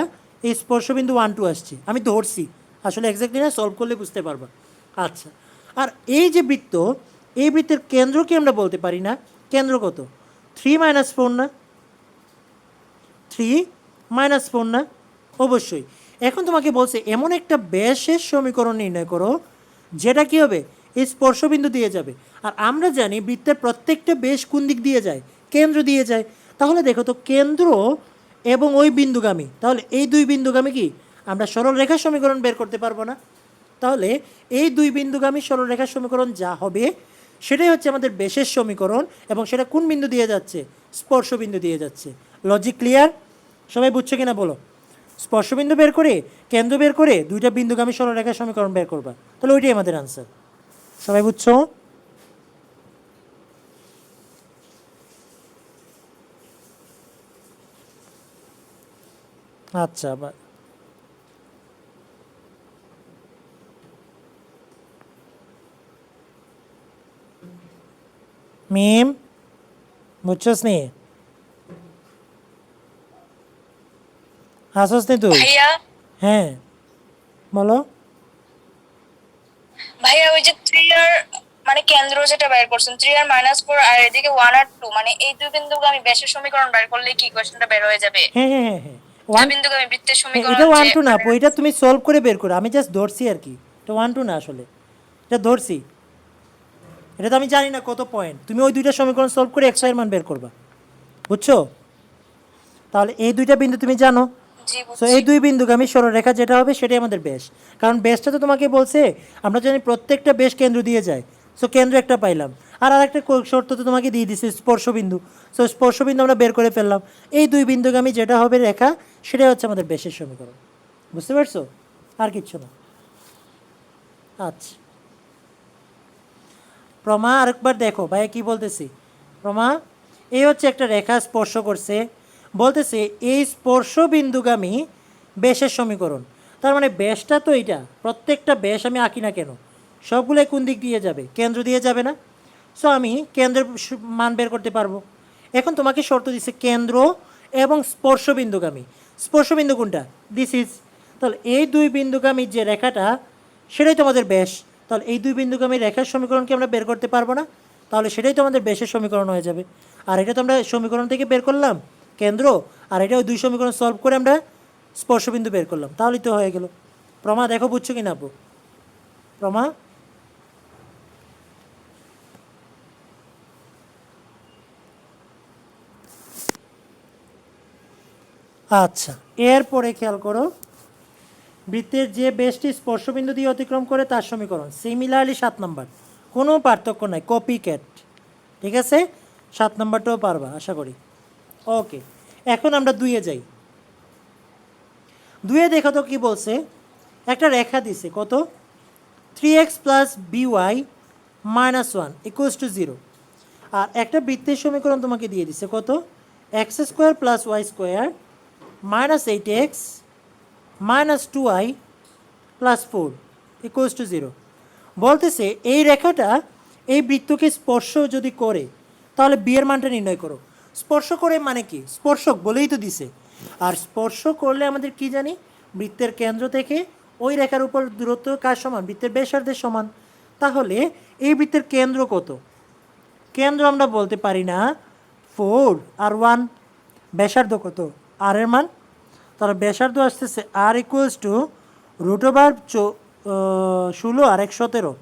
এই স্পর্শবিন্দু 1 2 আসছে, আমি ধরছি, আসলে এক্স্যাক্টলি না, সলভ করলে বুঝতে পারবা। আচ্ছা, আর এই যে বৃত্ত, এই বৃত্তের কেন্দ্র কি আমরা বলতে পারি না, কেন্দ্র কত, 3 - 4 না, 3 - 4 না? অবশ্যই। এখন তোমাকে বলছে এমন একটা ব্যাসের সমীকরণ নির্ণয় করো যেটা কি হবে, এই স্পর্শবিন্দু দিয়ে যাবে, আর আমরা জানি বৃত্তের প্রত্যেকটা ব্যাস কোন দিক দিয়ে যায়, কেন্দ্র দিয়ে যায়। তাহলে দেখো তো কেন্দ্র এবং ওই বিন্দুগামী, তাহলে এই দুই বিন্দুগামী কি আমরা সরল রেখার সমীকরণ বের করতে পারবো না? তাহলে এই দুই বিন্দুগামী সরল রেখার সমীকরণ যা হবে সেটাই হচ্ছে আমাদের বেশের সমীকরণ, এবং সেটা কোন বিন্দু দিয়ে যাচ্ছে, স্পর্শবিন্দু দিয়ে যাচ্ছে। Logic clear? সবাই বুঝছো কিনা বলো? স্পর্শবিন্দু বের করে, কেন্দ্র বের করে, দুইটা বিন্দুগামী সরলরেখার সমীকরণ বের করবা, তাহলে ওইটাই আমাদের আনসার। সবাই বুঝছো? আচ্ছা আবার মিম বুঝছস নি, হাসস নি তুই? ভাইয়া হ্যাঁ বলো। ভাইয়া ওই যে 3 আর মানে কেন্দ্র যেটা বের করছেন 3 আর -4 আর এদিকে 1 আর 2, মানে এই দুই বিন্দুকে আমি বেশের সমীকরণ বের করলে কি ইকুয়েশনটা বের হয়ে যাবে? হ্যাঁ হ্যাঁ হ্যাঁ হ্যাঁ, ওয়ান বিন্দুগামী বৃত্তের সমীকরণ এটা 1 2 না মানে আপু, এটা তুমি সলভ করে বের করো, আমি জাস্ট ধরছি আর কি, এটা 1 2 না আসলে, এটা ধরছি, এটা তো আমি জানি না কত পয়েন্ট, তুমি ওই দুইটা সমীকরণ সলভ করে এক্স এর মান বের করবা, বুঝছো? তাহলে এই দুইটা বিন্দু তুমি জানো, জি সো বুঝছি। এই দুই বিন্দুগামী সরলরেখা যেটা হবে সেটাই আমাদের বেশ, কারণ বেশটা তো তোমাকে বলছে, আমরা জানি প্রত্যেকটা বেশ কেন্দ্র দিয়ে যায়, সো কেন্দ্র একটা পাইলাম, আর আরেকটা শর্ত তো তোমাকে দিয়ে দিছে স্পর্শবিন্দু, সো স্পর্শবিন্দু আমরা বের করে ফেললাম, এই দুই বিন্দুগামী যেটা হবে রেখা সেটাই হচ্ছে আমাদের বেশের সমীকরণ, বুঝতে পারছো? আর কিচ্ছু না। আচ্ছা প্রমা আরেকবার দেখো ভাইয়া কি বলতেছি, প্রমা এই হচ্ছে একটা রেখা স্পর্শ করছে, বলতেছে এই স্পর্শ বিন্দুগামী বেশের সমীকরণ, তার মানে বেশটা তো এইটা, প্রত্যেকটা বেশ আমি আঁকি না কেন সবগুলোই কোন দিক দিয়ে যাবে, কেন্দ্র দিয়ে যাবে না, সো আমি কেন্দ্রের মান বের করতে পারবো। এখন তোমাকে শর্ত দিচ্ছে কেন্দ্র এবং স্পর্শ বিন্দুগামী, স্পর্শ বিন্দু কোনটা, দিস ইজ, তাহলে এই দুই বিন্দুগামী যে রেখাটা সেটাই তোমাদের বেশ, তাহলে এই দুই বিন্দুগামী রেখার সমীকরণকে আমরা বের করতে পারবো না, তাহলে সেটাই তো আমাদের বেশের সমীকরণ হয়ে যাবে, আর এটা তো আমরা সমীকরণ থেকে বের করলাম কেন্দ্র, আর এটা ওই দুই সমীকরণ সলভ করে আমরা স্পর্শবিন্দু বের করলাম, তাহলেই তো হয়ে গেল। প্রমা দেখো বুঝছো কি না আপু, প্রমা? আচ্ছা এরপরে খেয়াল করো, বৃত্তের যে বেশটি স্পর্শবিন্দু দিয়ে অতিক্রম করে তার সমীকরণ, সিমিলারলি 7 নম্বর, কোনো পার্থক্য নাই, কপি ক্যাট, ঠিক আছে? 7 নম্বরটাও পারবা আশা করি। ওকে, এখন আমরা 2-এ যাই। 2-এ দেখো তো কী বলছে, একটা রেখা দিছে কত, 3x plus by minus 1 equals to 0, আর একটা বৃত্তের সমীকরণ তোমাকে দিয়ে দিছে কত, X square plus Y square minus 8x minus 2y plus 4 equals to 0, বলতেছে এই রেখাটা এই বৃত্তকে স্পর্শ যদি করে তাহলে বিয়ের মানটা নির্ণয় করো। স্পর্শ করে মানে কি, স্পর্শক বলেই তো দিছে, আর স্পর্শ করলে আমাদের কি জানি, বৃত্তের কেন্দ্র থেকে ওই রেখার উপর দূরত্ব কার সমান, বৃত্তের ব্যাসার্ধের সমান, তাহলে এই বৃত্তের কেন্দ্র কত, কেন্দ্র আমরা বলতে পারি না 4 আর 1, ব্যাসার্ধ কত আর এর মান, তাহলে ব্যাসার্ধ আসতেছে আর ইকুয়ালস টু রুট ওভার 16 আর 1 17,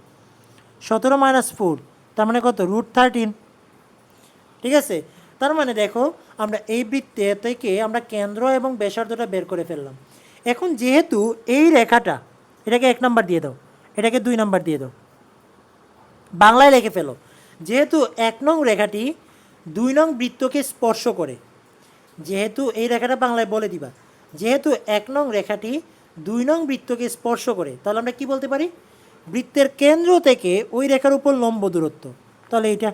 17 মাইনাস 4, তার মানে কত, রুট 13, ঠিক আছে? তার মানে দেখো আমরা এই বৃত্তে থেকে আমরা কেন্দ্র এবং ব্যাসার্ধটা বের করে ফেললাম। এখন যেহেতু এই রেখাটা, এটাকে 1 নাম্বার দিয়ে দাও, এটাকে 2 নাম্বার দিয়ে দাও, বাংলায় লিখে ফেলো, যেহেতু 1 নং রেখাটি 2 নং বৃত্তকে স্পর্শ করে, যেহেতু এই রেখাটা বাংলায় বলে দিবা, যেহেতু 1 নং রেখাটি 2 নং বৃত্তকে স্পর্শ করে, তাহলে আমরা কি বলতে পারি, বৃত্তের কেন্দ্র থেকে ওই রেখার উপর লম্ব দূরত্ব, তাহলে এইটা,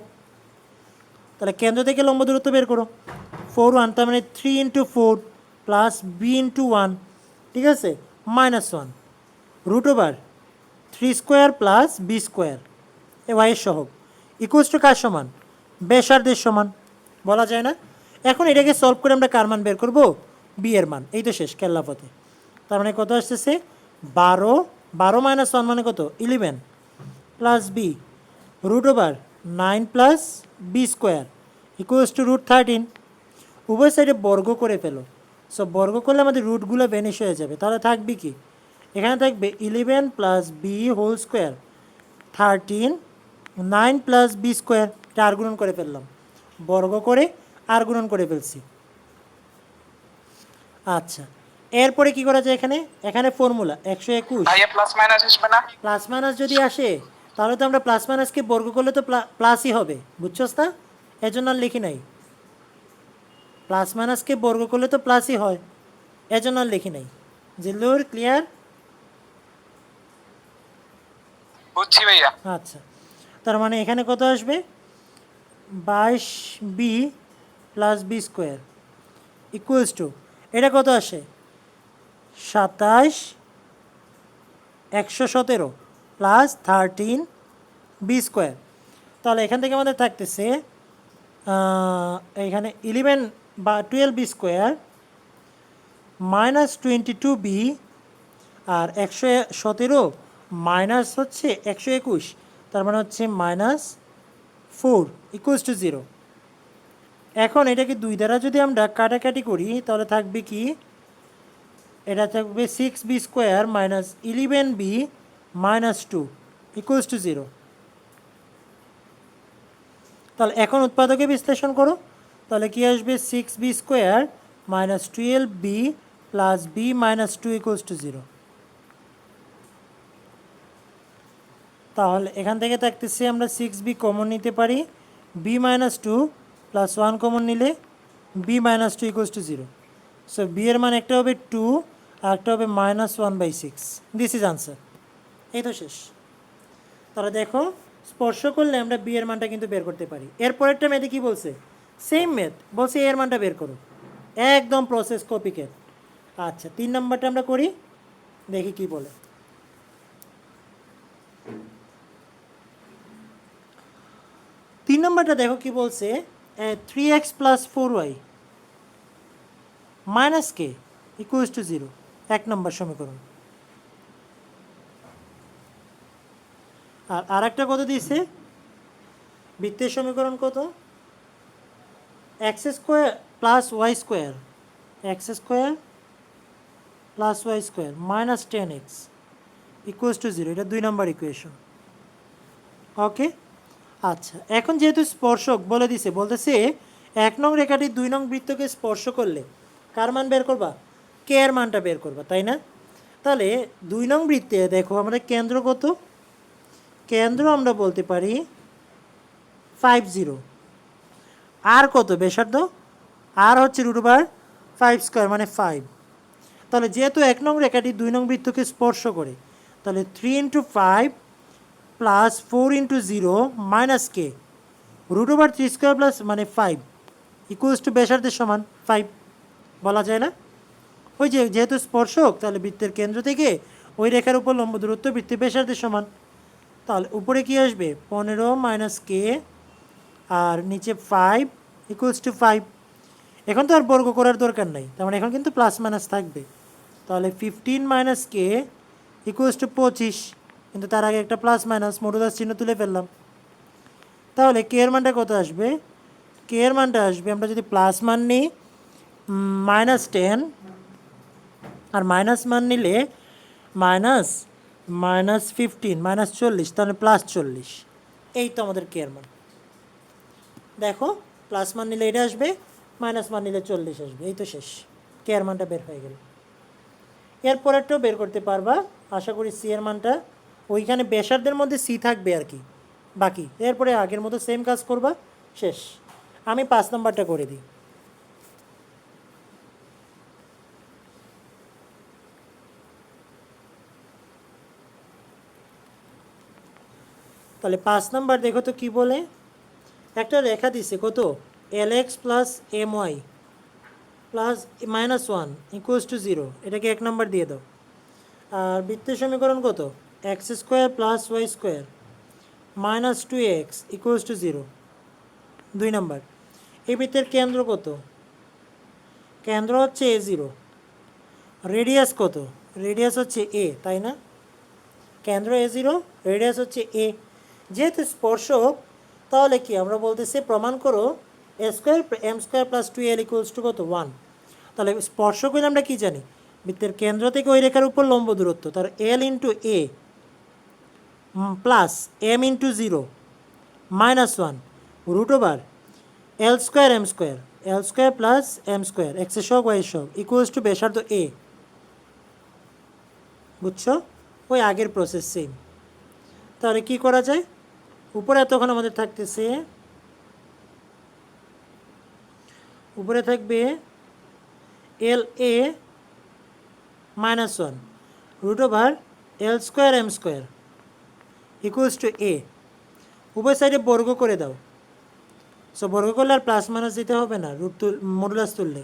তাহলে কেন্দ্র থেকে লম্ব দূরত্ব বের করো, 4 1, তার মানে 3 ইন্টু 4 প্লাস বি ইন্টু 1, ঠিক আছে, minus 1 root over 3 square plus B square A ওয়াইয়ের সহগ ইকুয়ালস টু কার সমান, ব্যাসার্ধের সমান, বলা যায় না? এখন এটাকে সলভ করে আমরা কার মান বের করব, বি এর মান, এই তো শেষ কেল্লাপথে, তার মানে কত আসতেছে 12, 12 মাইনাস 1 মানে কত 11 plus B root over 9 plus B square equals to root 13, উভয় সাইডে বর্গ করে ফেলো, সো বর্গ করলে আমাদের রুটগুলো ভ্যানিশ হয়ে যাবে, তাহলে থাকবে কি, এখানে থাকবে 11 plus B whole square 13, 9 plus B square, এটা আর গুণন করে ফেললাম, বর্গ করে আর গুণন করে ফেলছি। আচ্ছা এরপরে কি করা যায়, এখানে এখানে ফর্মুলা 121, ভাইয়া প্লাস মাইনাস আসবে না? প্লাস মাইনাস যদি আসে তাহলে তো আমরা প্লাস মাইনাসকে বর্গ করলে তো প্লাসই হবে, বুঝছস না? এজন্য আর লিখি নাই, প্লাস মাইনাসকে বর্গ করলে তো প্লাসই হয়, এজন্য আর লিখি নাই। জিল্লুর ক্লিয়ার? বুঝছি ভাইয়া। আচ্ছা তার মানে এখানে কত আসবে, 22 B plus B square equals to, এটা কত আসে 27 117 প্লাস 13 বি স্কোয়ার, তাহলে এখান থেকে আমাদের থাকতেছে এখানে 11 বা 12 বি স্কোয়ার মাইনাস 22 বি, আর 117 মাইনাস হচ্ছে 121, তার মানে হচ্ছে মাইনাস 4 ইকুয়ালস টু 0। এখন এটাকে 2 দ্বারা যদি আমরা কাটাকাটি করি তাহলে থাকবে কি এটা থাকবে 6b² minus 11b minus 2 equals to 0। তাহলে এখন উৎপাদকে বিশ্লেষণ করো, তাহলে কি আসবে 6b² minus 12b plus b minus 2 equals to 0। তাহলে এখান থেকে থাকতেছে আমরা 6b কমন নিতে পারি, b মাইনাস 2 প্লাস 1 কমন নিলে b minus 2 equals to 0। So b এর মান একটা হবে 2 আর একটা হবে -1/6। This is answer. এই তো শেষ। তাহলে দেখো স্পর্শ করলে আমরা বি এর মানটা কিন্তু বের করতে পারি। এরপরেরটা মেয়েতে কি বলছে, সেম মেথ বলছে এর মানটা বের করো, একদম প্রসেস কপিকেট। আচ্ছা 3 নম্বরটা আমরা করি, দেখি কি বলে। তিন নম্বরটা দেখো কি বলছে, 3x plus 4y minus K equals to 0, 1 নম্বর সমীকরণ। আর আরেকটা কত দিয়েছে, বৃত্তের সমীকরণ কত, x² plus y² x² plus y² minus 10x equals to 0, এটা 2 নম্বর ইকুয়েশন। ওকে। আচ্ছা এখন যেহেতু স্পর্শক বলে দিছে, বলতেছে 1 নং রেখাটি 2 নং বৃত্তকে স্পর্শ করলে কার মান বের করবা, কে এর মানটা বের করবা, তাই না? তাহলে 2 নং বৃত্তে দেখো আমাদের কেন্দ্র কত, কেন্দ্র আমরা বলতে পারি 50। আর কত ব্যাসার্ধ, আর হচ্ছে √5² মানে 5। তাহলে যেহেতু 1 নং রেখাটি 2 নং বৃত্তকে স্পর্শ করে, তাহলে 3 × 5 প্লাস 4 × 0 মাইনাস কে √3² প্লাস মানে 5 ইকুয়ালস টু ব্যাসার্ধের সমান 5 বলা যায় না? ওই যে যেহেতু স্পর্শক, তাহলে বৃত্তের কেন্দ্র থেকে ওই রেখার উপর লম্ব দূরত্ব বৃত্তের ব্যাসার্ধের সমান। তাহলে উপরে কি আসবে 15 মাইনাস কে আর নিচে 5 ইকুয়ালস টু 5। এখন তো আর বর্গ করার দরকার নাই, তার মানে এখন কিন্তু প্লাস মাইনাস থাকবে। তাহলে 15 মাইনাস কে ইকুয়ালস টু 25, কিন্তু তার আগে একটা প্লাস মাইনাস মডুলাস চিহ্ন তুলে ফেললাম। তাহলে কে এর মানটা কত আসবে, কে এর মানটা আসবে, আমরা যদি প্লাস মান নিই -10 আর মাইনাস মান নিলে -15 -40, তাহলে +40। এই তো আমাদের কে এর মান। দেখো প্লাস মান নিলে এটা আসবে, মাইনাস মান নিলে 40 আসবে। এই তো শেষ, কে এর মানটা বের হয়ে গেল। এরপরেরটাও বের করতে পারবা আশা করি, সি এর মানটা ওইখানে ব্যাসার্ধের মধ্যে সি থাকবে আর কি বাকি। এরপরে আগের মতো সেম কাজ করবা, শেষ। আমি 5 নম্বরটা করে দিই। তাহলে 5 নম্বর দেখো তো কি বলে, একটা রেখা দিছে কত, LX plus MY plus -1 equals to 0, এটাকে 1 নম্বর দিয়ে দাও। আর বৃত্তের সমীকরণ কত, x² plus y² minus 2x equals to 0, 2 নম্বর। এই বৃত্তের কেন্দ্র কত, কেন্দ্র হচ্ছে A0, রেডিয়াস কত, রেডিয়াস হচ্ছে A, তাই না? কেন্দ্র A0, রেডিয়াস হচ্ছে A। যেহেতু স্পর্শক, তাহলে কি আমরা বলতেছি প্রমাণ করো a² m² plus 2l equals to কত 1। তাহলে স্পর্শক হইলে আমরা কি জানি, বৃত্তের কেন্দ্র থেকে ওই রেখার উপর লম্ব দূরত্ব, তার l × a plus m × 0 -1 √l² m² l² plus m² x সহগ y সহগ ইকুয়ালস টু ব্যাসার্ধ a। বুঝছো, ওই আগের প্রসেস সেম। তাহলে কি করা যায়, উপরে এতক্ষণ আমাদের থাকতেছে, উপরে থাকবে LA -1 √l² m² equals to a। উভয় সাইডে বর্গ করে দাও। সো বর্গ করলে আর প্লাস মাইনাস দিতে হবে না, মডুলাস তুললে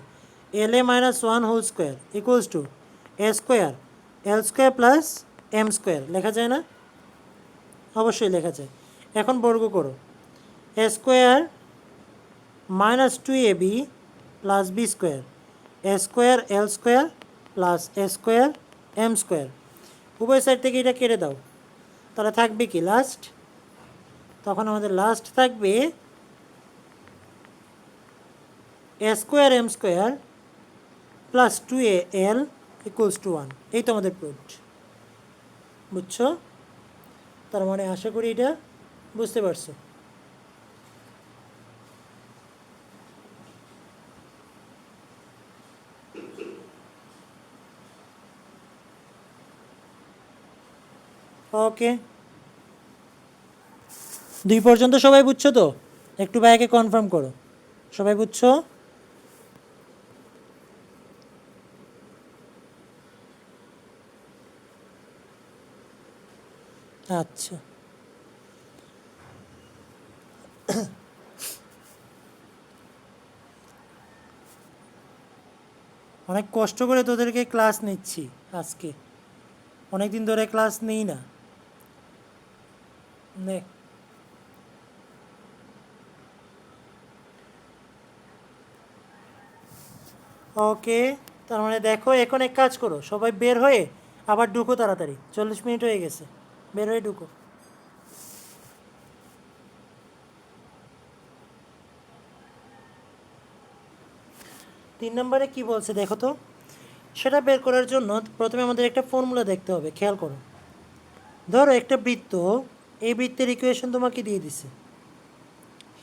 LA -1 whole square equals to a² l² plus m² লেখা যায় না? অবশ্যই লেখা যায়। এখন বর্গ করো, a² -2ab plus b² a² l² plus a² m²। উভয় সাইড থেকে এটা কেটে দাও, তাহলে থাকবে কি লাস্ট, তখন আমাদের লাস্ট থাকবে a² m² plus 2al equals to 1, এই তো আমাদের প্রুফড। বুঝছো? তার মানে আশা করি এটা বুঝতে পারছো। ওকে, 2 পর্যন্ত সবাই বুঝছো তো? একটু ভাইয়াকে কনফার্ম করো, সবাই বুঝছো? আচ্ছা, অনেক কষ্ট করে তোদেরকে ক্লাস নিচ্ছি আজকে, অনেক দিন ধরে ক্লাস নিই না। নে, ওকে, তার মানে দেখো এখন এক কাজ করো, সবাই বের হয়ে আবার ঢুকো তাড়াতাড়ি, 40 মিনিট হয়ে গেছে, বের হয়ে ঢুকো। 3 নম্বরে কি বলছে দেখো তো। সেটা বের করার জন্য প্রথমে আমাদের একটা ফর্মুলা দেখতে হবে, খেয়াল করো। ধরো একটা বৃত্ত, এই বৃত্তের ইকুয়েশন তোমাকে দিয়ে দিছে।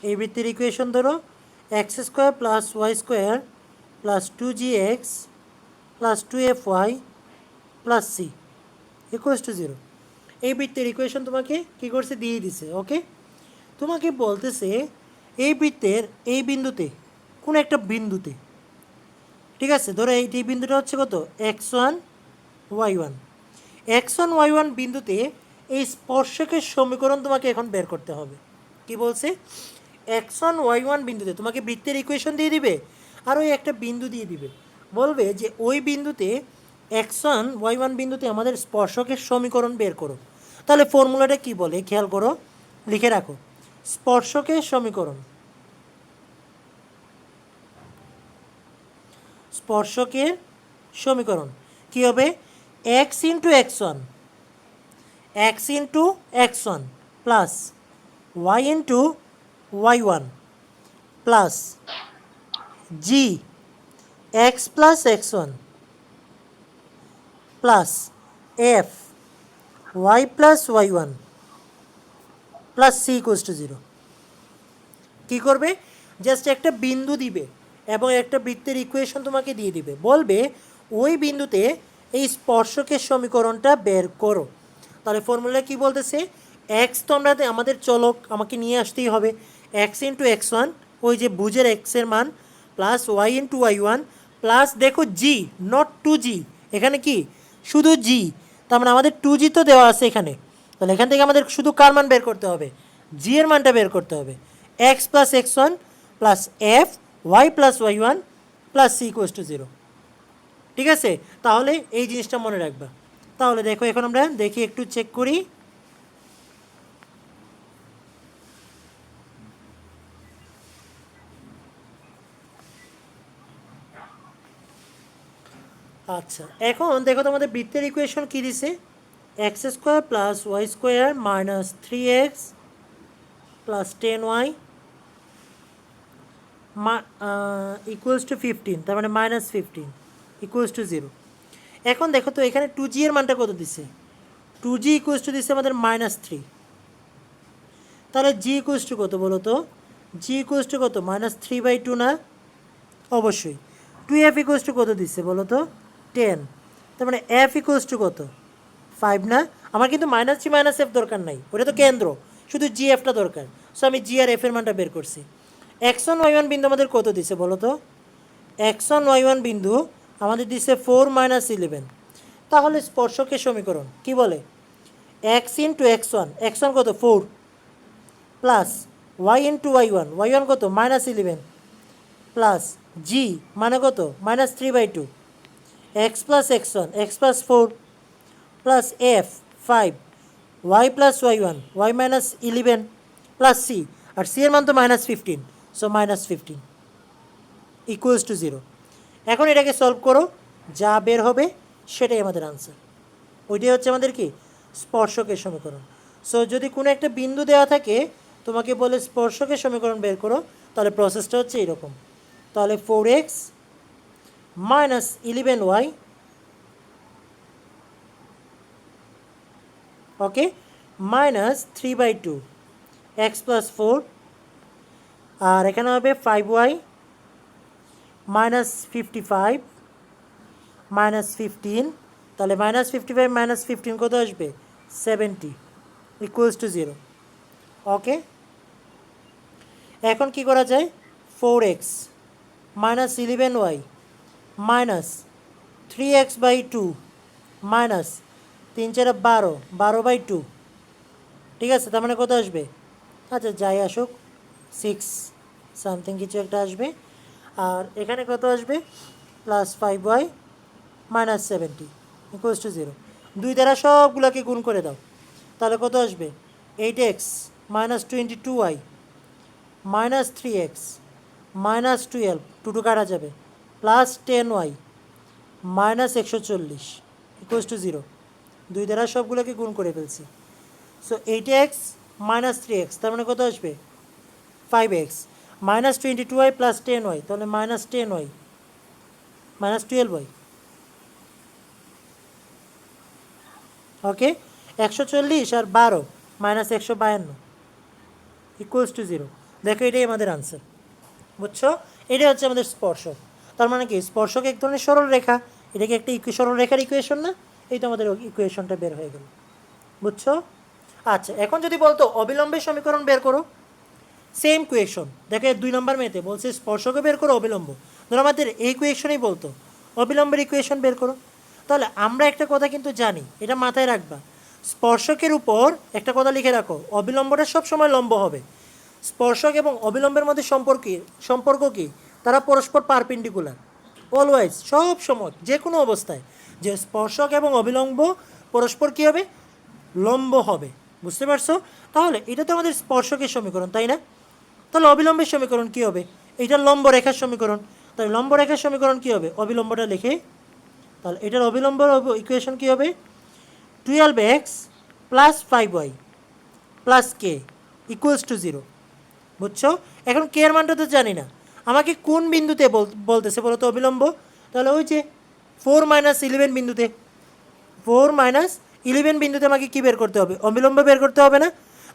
এই বৃত্তের ইকুয়েশন ধরো X square plus Y square plus 2gx plus 2fy plus C equals to 0। এই বৃত্তের ইকুয়েশন তোমাকে কী করছে, দিয়ে দিছে। ওকে, তোমাকে বলতেছে এই বৃত্তের এই বিন্দুতে, কোন একটা বিন্দুতে, ঠিক আছে, ধরো এই বিন্দুটা হচ্ছে কত, x1 y1, x1 y1 বিন্দুতে এই স্পর্শকের সমীকরণ তোমাকে এখন বের করতে হবে। কি বলছে, x1 y1 বিন্দুতে তোমাকে বৃত্তের ইকুয়েশন দিয়ে দিবে, আর ওই একটা বিন্দু দিয়ে দিবে, বলবে যে ওই বিন্দুতে x1 y1 বিন্দুতে আমাদের স্পর্শকের সমীকরণ বের করো। তাহলে ফর্মুলাটা কি বলে খেয়াল করো, লিখে রাখো, স্পর্শকের সমীকরণ, স্পর্শকের সমীকরণ কী হবে, x into x1 plus y into y1 plus G X plus x1 plus F Y plus y1 plus C equals to 0। কী করবে, জাস্ট একটা বিন্দু দিবে এবং একটা বৃত্তের ইকুয়েশন তোমাকে দিয়ে দিবে, বলবে ওই বিন্দুতে এই স্পর্শকের সমীকরণটা বের করো। তাহলে ফর্মুলা কি বলতেছে, এক্স তো আমাদের চলক, আমাকে নিয়ে আসতেই হবে, এক্স ইন্টু x1, ওই যে বুঝের এক্সের মান, plus Y into y1 plus দেখো জি, নট 2g, এখানে কি শুধু জি, তার মানে আমাদের 2g তো দেওয়া আছে এখানে, তাহলে এখান থেকে আমাদের শুধু কার মান বের করতে হবে, জি এর মানটা বের করতে হবে, X plus x1 plus F Y plus y1 plus C equals to 0। ঠিক আছে, তাহলে এই জিনিসটা মনে রাখবা। তাহলে দেখো এখন আমরা দেখি, একটু চেক করি। আচ্ছা, এখন দেখো তোমাদের বৃত্তের ইকুয়েশন কী দিছে, X square plus Y square minus 3x plus 10y equals to 15, তার মানে মাইনাস 15 ইকুয়ালস টু 0। এখন দেখো তো এখানে 2g এর মানটা কত দিছে, 2g ইকুয়ালস টু দিছে আমাদের -3, তাহলে g ইকুয়ালস টু কত বলো তো, g ইকুয়ালস টু কত, -3/2 না, অবশ্যই। 2f ইকুয়ালস টু কত দিচ্ছে বলো তো, 10, তার মানে f ইকুয়ালস টু কত, 5 না। আমার কিন্তু -3 -f দরকার নাই, ওটা তো কেন্দ্র, শুধু জি এফটা দরকার। সো আমি জি আর এফ এর মানটা বের করছি। x1 y1 বিন্দু আমাদের কত দিছে বলো তো, x1 y1 বিন্দু আমাদের দিছে 4 - 11, তাহলে স্পর্শকের সমীকরণ কি বলে, x ইন্টু x1 কত 4 প্লাস y ইন্টু y1 কত -11 প্লাস জি মানে কত -3/2, X plus x1 x plus 4 plus F 5 Y plus y1 y -11 plus C, আর সি এর মান তো -15, সো -15 ইকুয়ালস টু 0। এখন এটাকে সলভ করো, যা বের হবে সেটাই আমাদের আনসার। ওইটাই হচ্ছে আমাদের কি, স্পর্শকের সমীকরণ। সো যদি কোনো একটা বিন্দু দেওয়া থাকে, তোমাকে বলে স্পর্শকের সমীকরণ বের করো, তাহলে প্রসেসটা হচ্ছে এরকম। তাহলে 4x - 11y ওকে, -3/2 এক্স প্লাস 4, আর এখানে হবে 5y -55 -15, তাহলে -55 -15 কত আসবে 70 ইকুয়ালস টু 0। ওকে, এখন কি করা যায়, 4x -11y -3x/2 মাইনাস 3 4 12 12/2, ঠিক আছে, তার মানে কত আসবে, আচ্ছা যাই আসুক 6 সামথিং কিছু একটা আসবে, আর এখানে কত আসবে +5y -70 ইকুয়ালস টু 0। 2 দ্বারা সবগুলোকে গুণ করে দাও, তাহলে কত আসবে 8x -22y -3x -12, 2 কাটা যাবে, +10y -140 ইকুয়ালস টু 0। 2 দ্বারা সবগুলোকে গুণ করে ফেলছি। সো 8x -3x, তার মানে কত আসবে 5x -22y +10y, তাহলে -10y -12y। ওকে, 140 আর 12 -152 ইকুয়ালস টু 0। দেখো এটাই আমাদের আনসার, বুঝছো, এটাই হচ্ছে আমাদের স্পর্শক। তার মানে কি, স্পর্শক এক ধরনের সরল রেখা, এটাকে একটা সরল রেখার ইকুয়েশন না, এই তো আমাদের ইকুয়েশনটা বের হয়ে গেল, বুঝছো। আচ্ছা, এখন যদি বলতো অবিলম্বের সমীকরণ বের করো, সেম কুয়েশন, দেখো 2 নম্বর মেয়েতে বলছে স্পর্শকে বের করো অবিলম্ব, ধরো আমাদের এই কুয়েশনেই বলতো অবিলম্বের ইকুয়েশন বের করো, তাহলে আমরা একটা কথা কিন্তু জানি, এটা মাথায় রাখবা, স্পর্শকের উপর একটা কথা লিখে রাখো, অবিলম্বটা সবসময় লম্ব হবে। স্পর্শক এবং অবিলম্বের মধ্যে সম্পর্ক কি, তারা পরস্পর পারপেন্ডিকুলার, অলওয়েজ, সব সময়, যে কোনো অবস্থায়, যে স্পর্শক এবং অবিলম্ব পরস্পর কী হবে, লম্ব হবে, বুঝতে পারছো। তাহলে এটা তো আমাদের স্পর্শকের সমীকরণ, তাই না, তাহলে অবিলম্বের সমীকরণ কী হবে, এটা লম্ব রেখার সমীকরণ, তাহলে লম্ব রেখার সমীকরণ কী হবে, অবিলম্বটা লিখে, তাহলে এটার অবিলম্ব ইকুয়েশন কী হবে 12x + 5y + k equals to 0, বুঝছো। এখন কে এর মানটা তো জানি না, আমাকে কোন বিন্দুতে বলতেছে বলো তো অবিলম্ব, তাহলে ওই যে 4 - 11 বিন্দুতে, 4 - 11 বিন্দুতে আমাকে কী বের করতে হবে, অবিলম্ব বের করতে হবে না,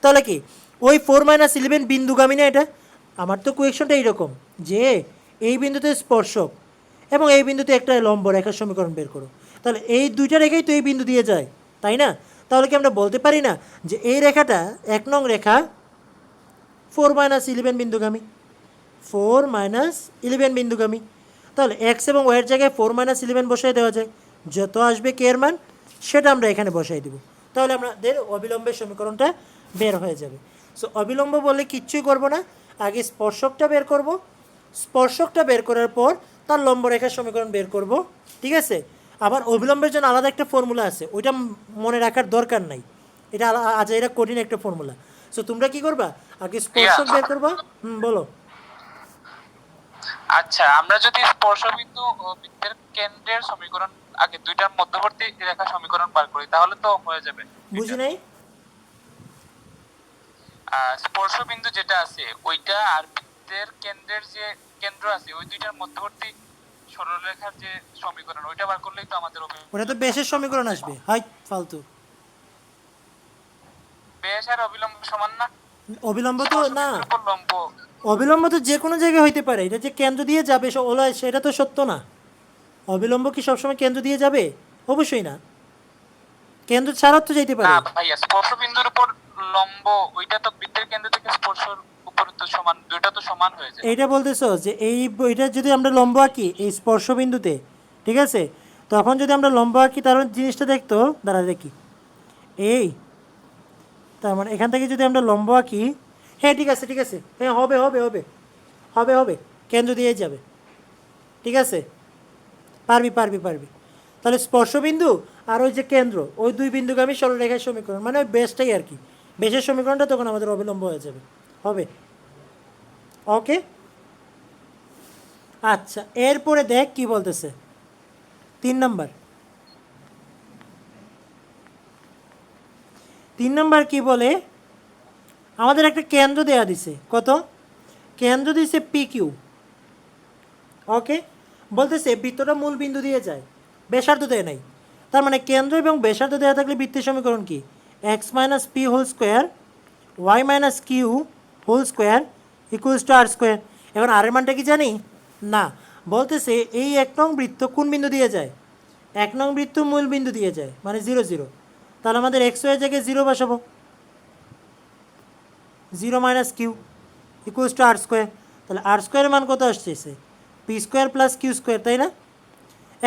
তাহলে কি ওই 4 - 11 বিন্দুগামী না এটা, আমার তো কোয়েশনটা এইরকম যে এই বিন্দুতে স্পর্শক এবং এই বিন্দুতে একটা লম্ব রেখার সমীকরণ বের করো, তাহলে এই দুইটা রেখাই তো এই বিন্দু দিয়ে যায়, তাই না, তাহলে কি আমরা বলতে পারি না যে এই রেখাটা 1 নং রেখা 4 - 11 বিন্দুগামী, 4 - 11 বিন্দুগামী, তাহলে এক্স এবং ওয়ের জায়গায় 4 - 11 বসাই দেওয়া যায়, যত আসবে কে এর মান সেটা আমরা এখানে বসাই দেব, তাহলে আমাদের অবিলম্বের সমীকরণটা বের হয়ে যাবে। সো অবিলম্ব বললে কিচ্ছুই করব না, আগে স্পর্শকটা বের করব, স্পর্শকটা বের করার পর তার লম্ব রেখার সমীকরণ বের করব, ঠিক আছে। আবার অবিলম্বের জন্য আলাদা একটা ফর্মুলা আছে, ওইটা মনে রাখার দরকার নাই, এটা এটা কঠিন একটা ফর্মুলা। সো তোমরা কি করবা, আগে স্পর্শক বের করবা। বলো। আচ্ছা, আমরা যদি স্পর্শবিন্দু ও বৃত্তের কেন্দ্রের সমীকরণ আগে দুইটার মধ্যবর্তী রেখা সমীকরণ বার করি, তাহলে তো হয়ে যাবে। বুঝি নাই। স্পর্শবিন্দু যেটা আছে ওইটা আর বৃত্তের কেন্দ্রের যে কেন্দ্র আছে ওই দুইটার মধ্যবর্তী সরলরেখার যে সমীকরণ ওইটা বার করলেই তো আমাদের ওটা তো বেশের সমীকরণ আসবে, হাই ফালতু, বেশ আর অবিলম্ব সমান না, অবিলম্ব তো না, স্পর্শবিন্দুর উপর লম্ব। অবিলম্ব তো যে কোনো জায়গায় হইতে পারে, এটা যে কেন্দ্র দিয়ে যাবে সেটা তো সত্য না, অবিলম্ব কি সবসময় কেন্দ্র দিয়ে যাবে, অবশ্যই না, কেন্দ্র ছাড়াও তো যেতে না পারে। ভাইয়া, স্পর্শবিন্দুর উপর লম্ব ওইটা তো বৃত্তের কেন্দ্র থেকে স্পর্শের উপর তো সমান, দুইটা তো সমান হয়ে যায়। এইটা বলতেছো যে এটা যদি আমরা লম্ব আঁকি এই স্পর্শবিন্দুতে, ঠিক আছে, তখন যদি আমরা লম্ব আঁকি তার জিনিসটা দেখতো, দাঁড়া দেখি, এই তার মানে এখান থেকে যদি আমরা লম্ব আঁকি, হ্যাঁ ঠিক আছে ঠিক আছে, হ্যাঁ হবে হবে হবে হবে হবে, কেন্দ্র দিয়ে যাবে, ঠিক আছে, পারবি পারবি পারবি। তাহলে স্পর্শবিন্দু আর ওই যে কেন্দ্র, ওই দুই বিন্দুগামী সরলরেখার সমীকরণ, মানে ওই বেসটাই আর কি, বেসের সমীকরণটা তখন আমাদের অবিলম্ব হয়ে যাবে, হবে। ওকে, আচ্ছা এরপরে দেখ কি বলতেছে 3 নাম্বার। 3 নাম্বার কি বলে, আমাদের একটা কেন্দ্র দেয়া দিছে, কত কেন্দ্র দিছে পি কিউ। ওকে, বলতেছে বৃত্তটা মূল বিন্দু দিয়ে যায়, ব্যাসার্ধ দেয় নাই, তার মানে কেন্দ্র এবং ব্যাসার্ধ দেওয়া থাকলে বৃত্তের সমীকরণ কি, X minus P whole square Y minus Q whole square equals to R square. এখন আর এর মানটা কি জানি না, বলতেছে এই 1 নং বৃত্ত কোন বিন্দু দিয়ে যায়, 1 নং বৃত্ত মূল বিন্দু দিয়ে যায় মানে 0 0। তাহলে আমাদের এক্স ওয়াই জায়গায় 0 বসাবো, 0 minus Q equals to R square. তাহলে আর স্কোয়ারের মান কত আসছে, P square plus Q square, তাই না?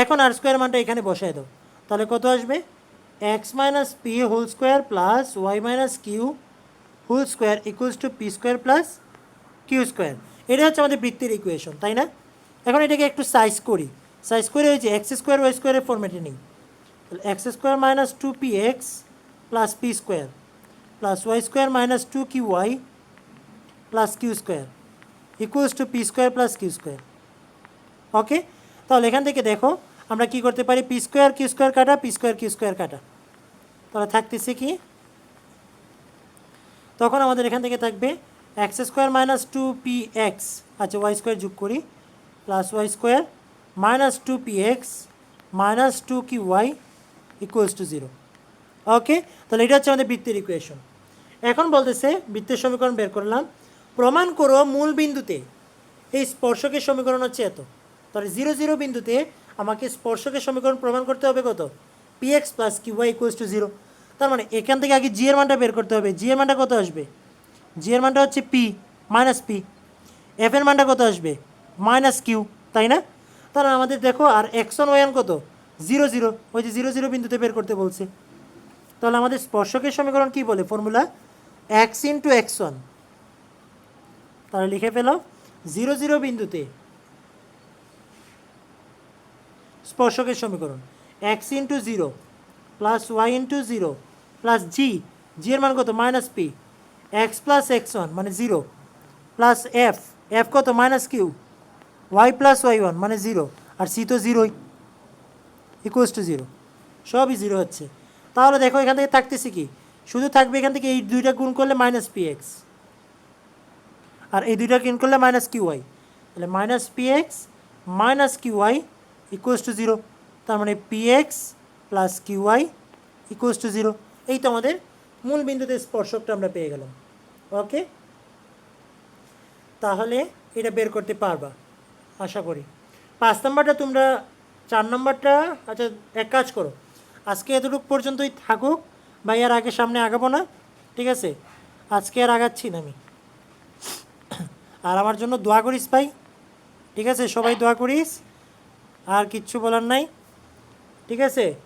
এখন আর স্কোয়ার মানটা এখানে বসায় দাও, তাহলে কত আসবে, X minus P whole square plus Y minus Q whole square equals to P square plus Q square. এটা হচ্ছে আমাদের বৃত্তের ইকুয়েশন, তাই না? এখন এটাকে একটু সাইজ করি, সাইজ করে হয়েছে এক্স স্কোয়ার ওয়াই স্কোয়ারের ফর্মেটে নিই। তাহলে X square minus 2px plus P square plus Y square minus 2qy plus Q square equals to P square plus Q square. Okay, তাহলে এখান থেকে দেখো আমরা কি করতে পারি, পি স্কোয়ার কিউ স্কোয়ার কাটা, পি স্কোয়ার কিউ স্কোয়ার কাটা, তাহলে থাকতেছে কি, তখন আমাদের এখান থেকে থাকবে এক্স স্কোয়ার মাইনাস 2px, আচ্ছা ওয়াই স্কোয়ার যোগ করি, plus Y square minus 2px minus 2qy equals to 0। Okay, তাহলে এটা হচ্ছে আমাদের বৃত্তের ইকুয়েশন। এখন বলতেছে বৃত্তের সমীকরণ বের করলাম, প্রমাণ করো মূল বিন্দুতে এই স্পর্শকের সমীকরণ হচ্ছে এত। তাহলে 0 0 বিন্দুতে আমাকে স্পর্শকের সমীকরণ প্রমাণ করতে হবে কত, px plus qy equals to 0। তার মানে এখান থেকে আগে জি এর মানটা বের করতে হবে, জি এর মানটা কত আসবে, জি এর মানটা হচ্ছে পি মাইনাস পি, এফ এর মানটা কত আসবে মাইনাস কিউ, তাই না? তাহলে আমাদের দেখো আর এক্স ওয়ান ওয়াই ওয়ান কত 0 0, ওই যে 0 0 বিন্দুতে বের করতে বলছে। তাহলে আমাদের স্পর্শকের সমীকরণ কি বলে, formula X into X one. তাহলে লিখে ফেলো 0 0 বিন্দুতে স্পর্শকের সমীকরণ X into 0 plus Y into 0 plus G, G এর মান কত minus P, X plus X one মানে 0 প্লাস এফ, এফ কত minus Q, Y plus Y one মানে 0, আর সি তো 0ই ইকুয়ালস টু 0, সবই 0 হচ্ছে। তাহলে দেখো এখান থেকে থাকতেছে কি, শুধু থাকবে এখান থেকে এই দুইটা গুণ করলে মাইনাস পি এক্স, আর এই দুইটা গুণ করলে মাইনাস কিউ ওয়াই, তাহলে minus P X minus Q Y equals to 0। তার মানে P X plus Q Y equals to 0। এই তো আমাদের মূল বিন্দুতে স্পর্শকটা আমরা পেয়ে গেলাম। ওকে, তাহলে এটা বের করতে পারবা আশা করি। 5 নম্বরটা তোমরা, 4 নম্বরটা আচ্ছা এক কাজ করো, আজকে এতটুকু পর্যন্তই থাকুক, ভাই আর আগে সামনে আগাবো না, ঠিক আছে? আজকে আর আগাচ্ছি না আমি। আর আমার জন্য দোয়া করিস ভাই, ঠিক আছে? সবাই দোয়া করিস, আর কিচ্ছু বলার নাই, ঠিক আছে?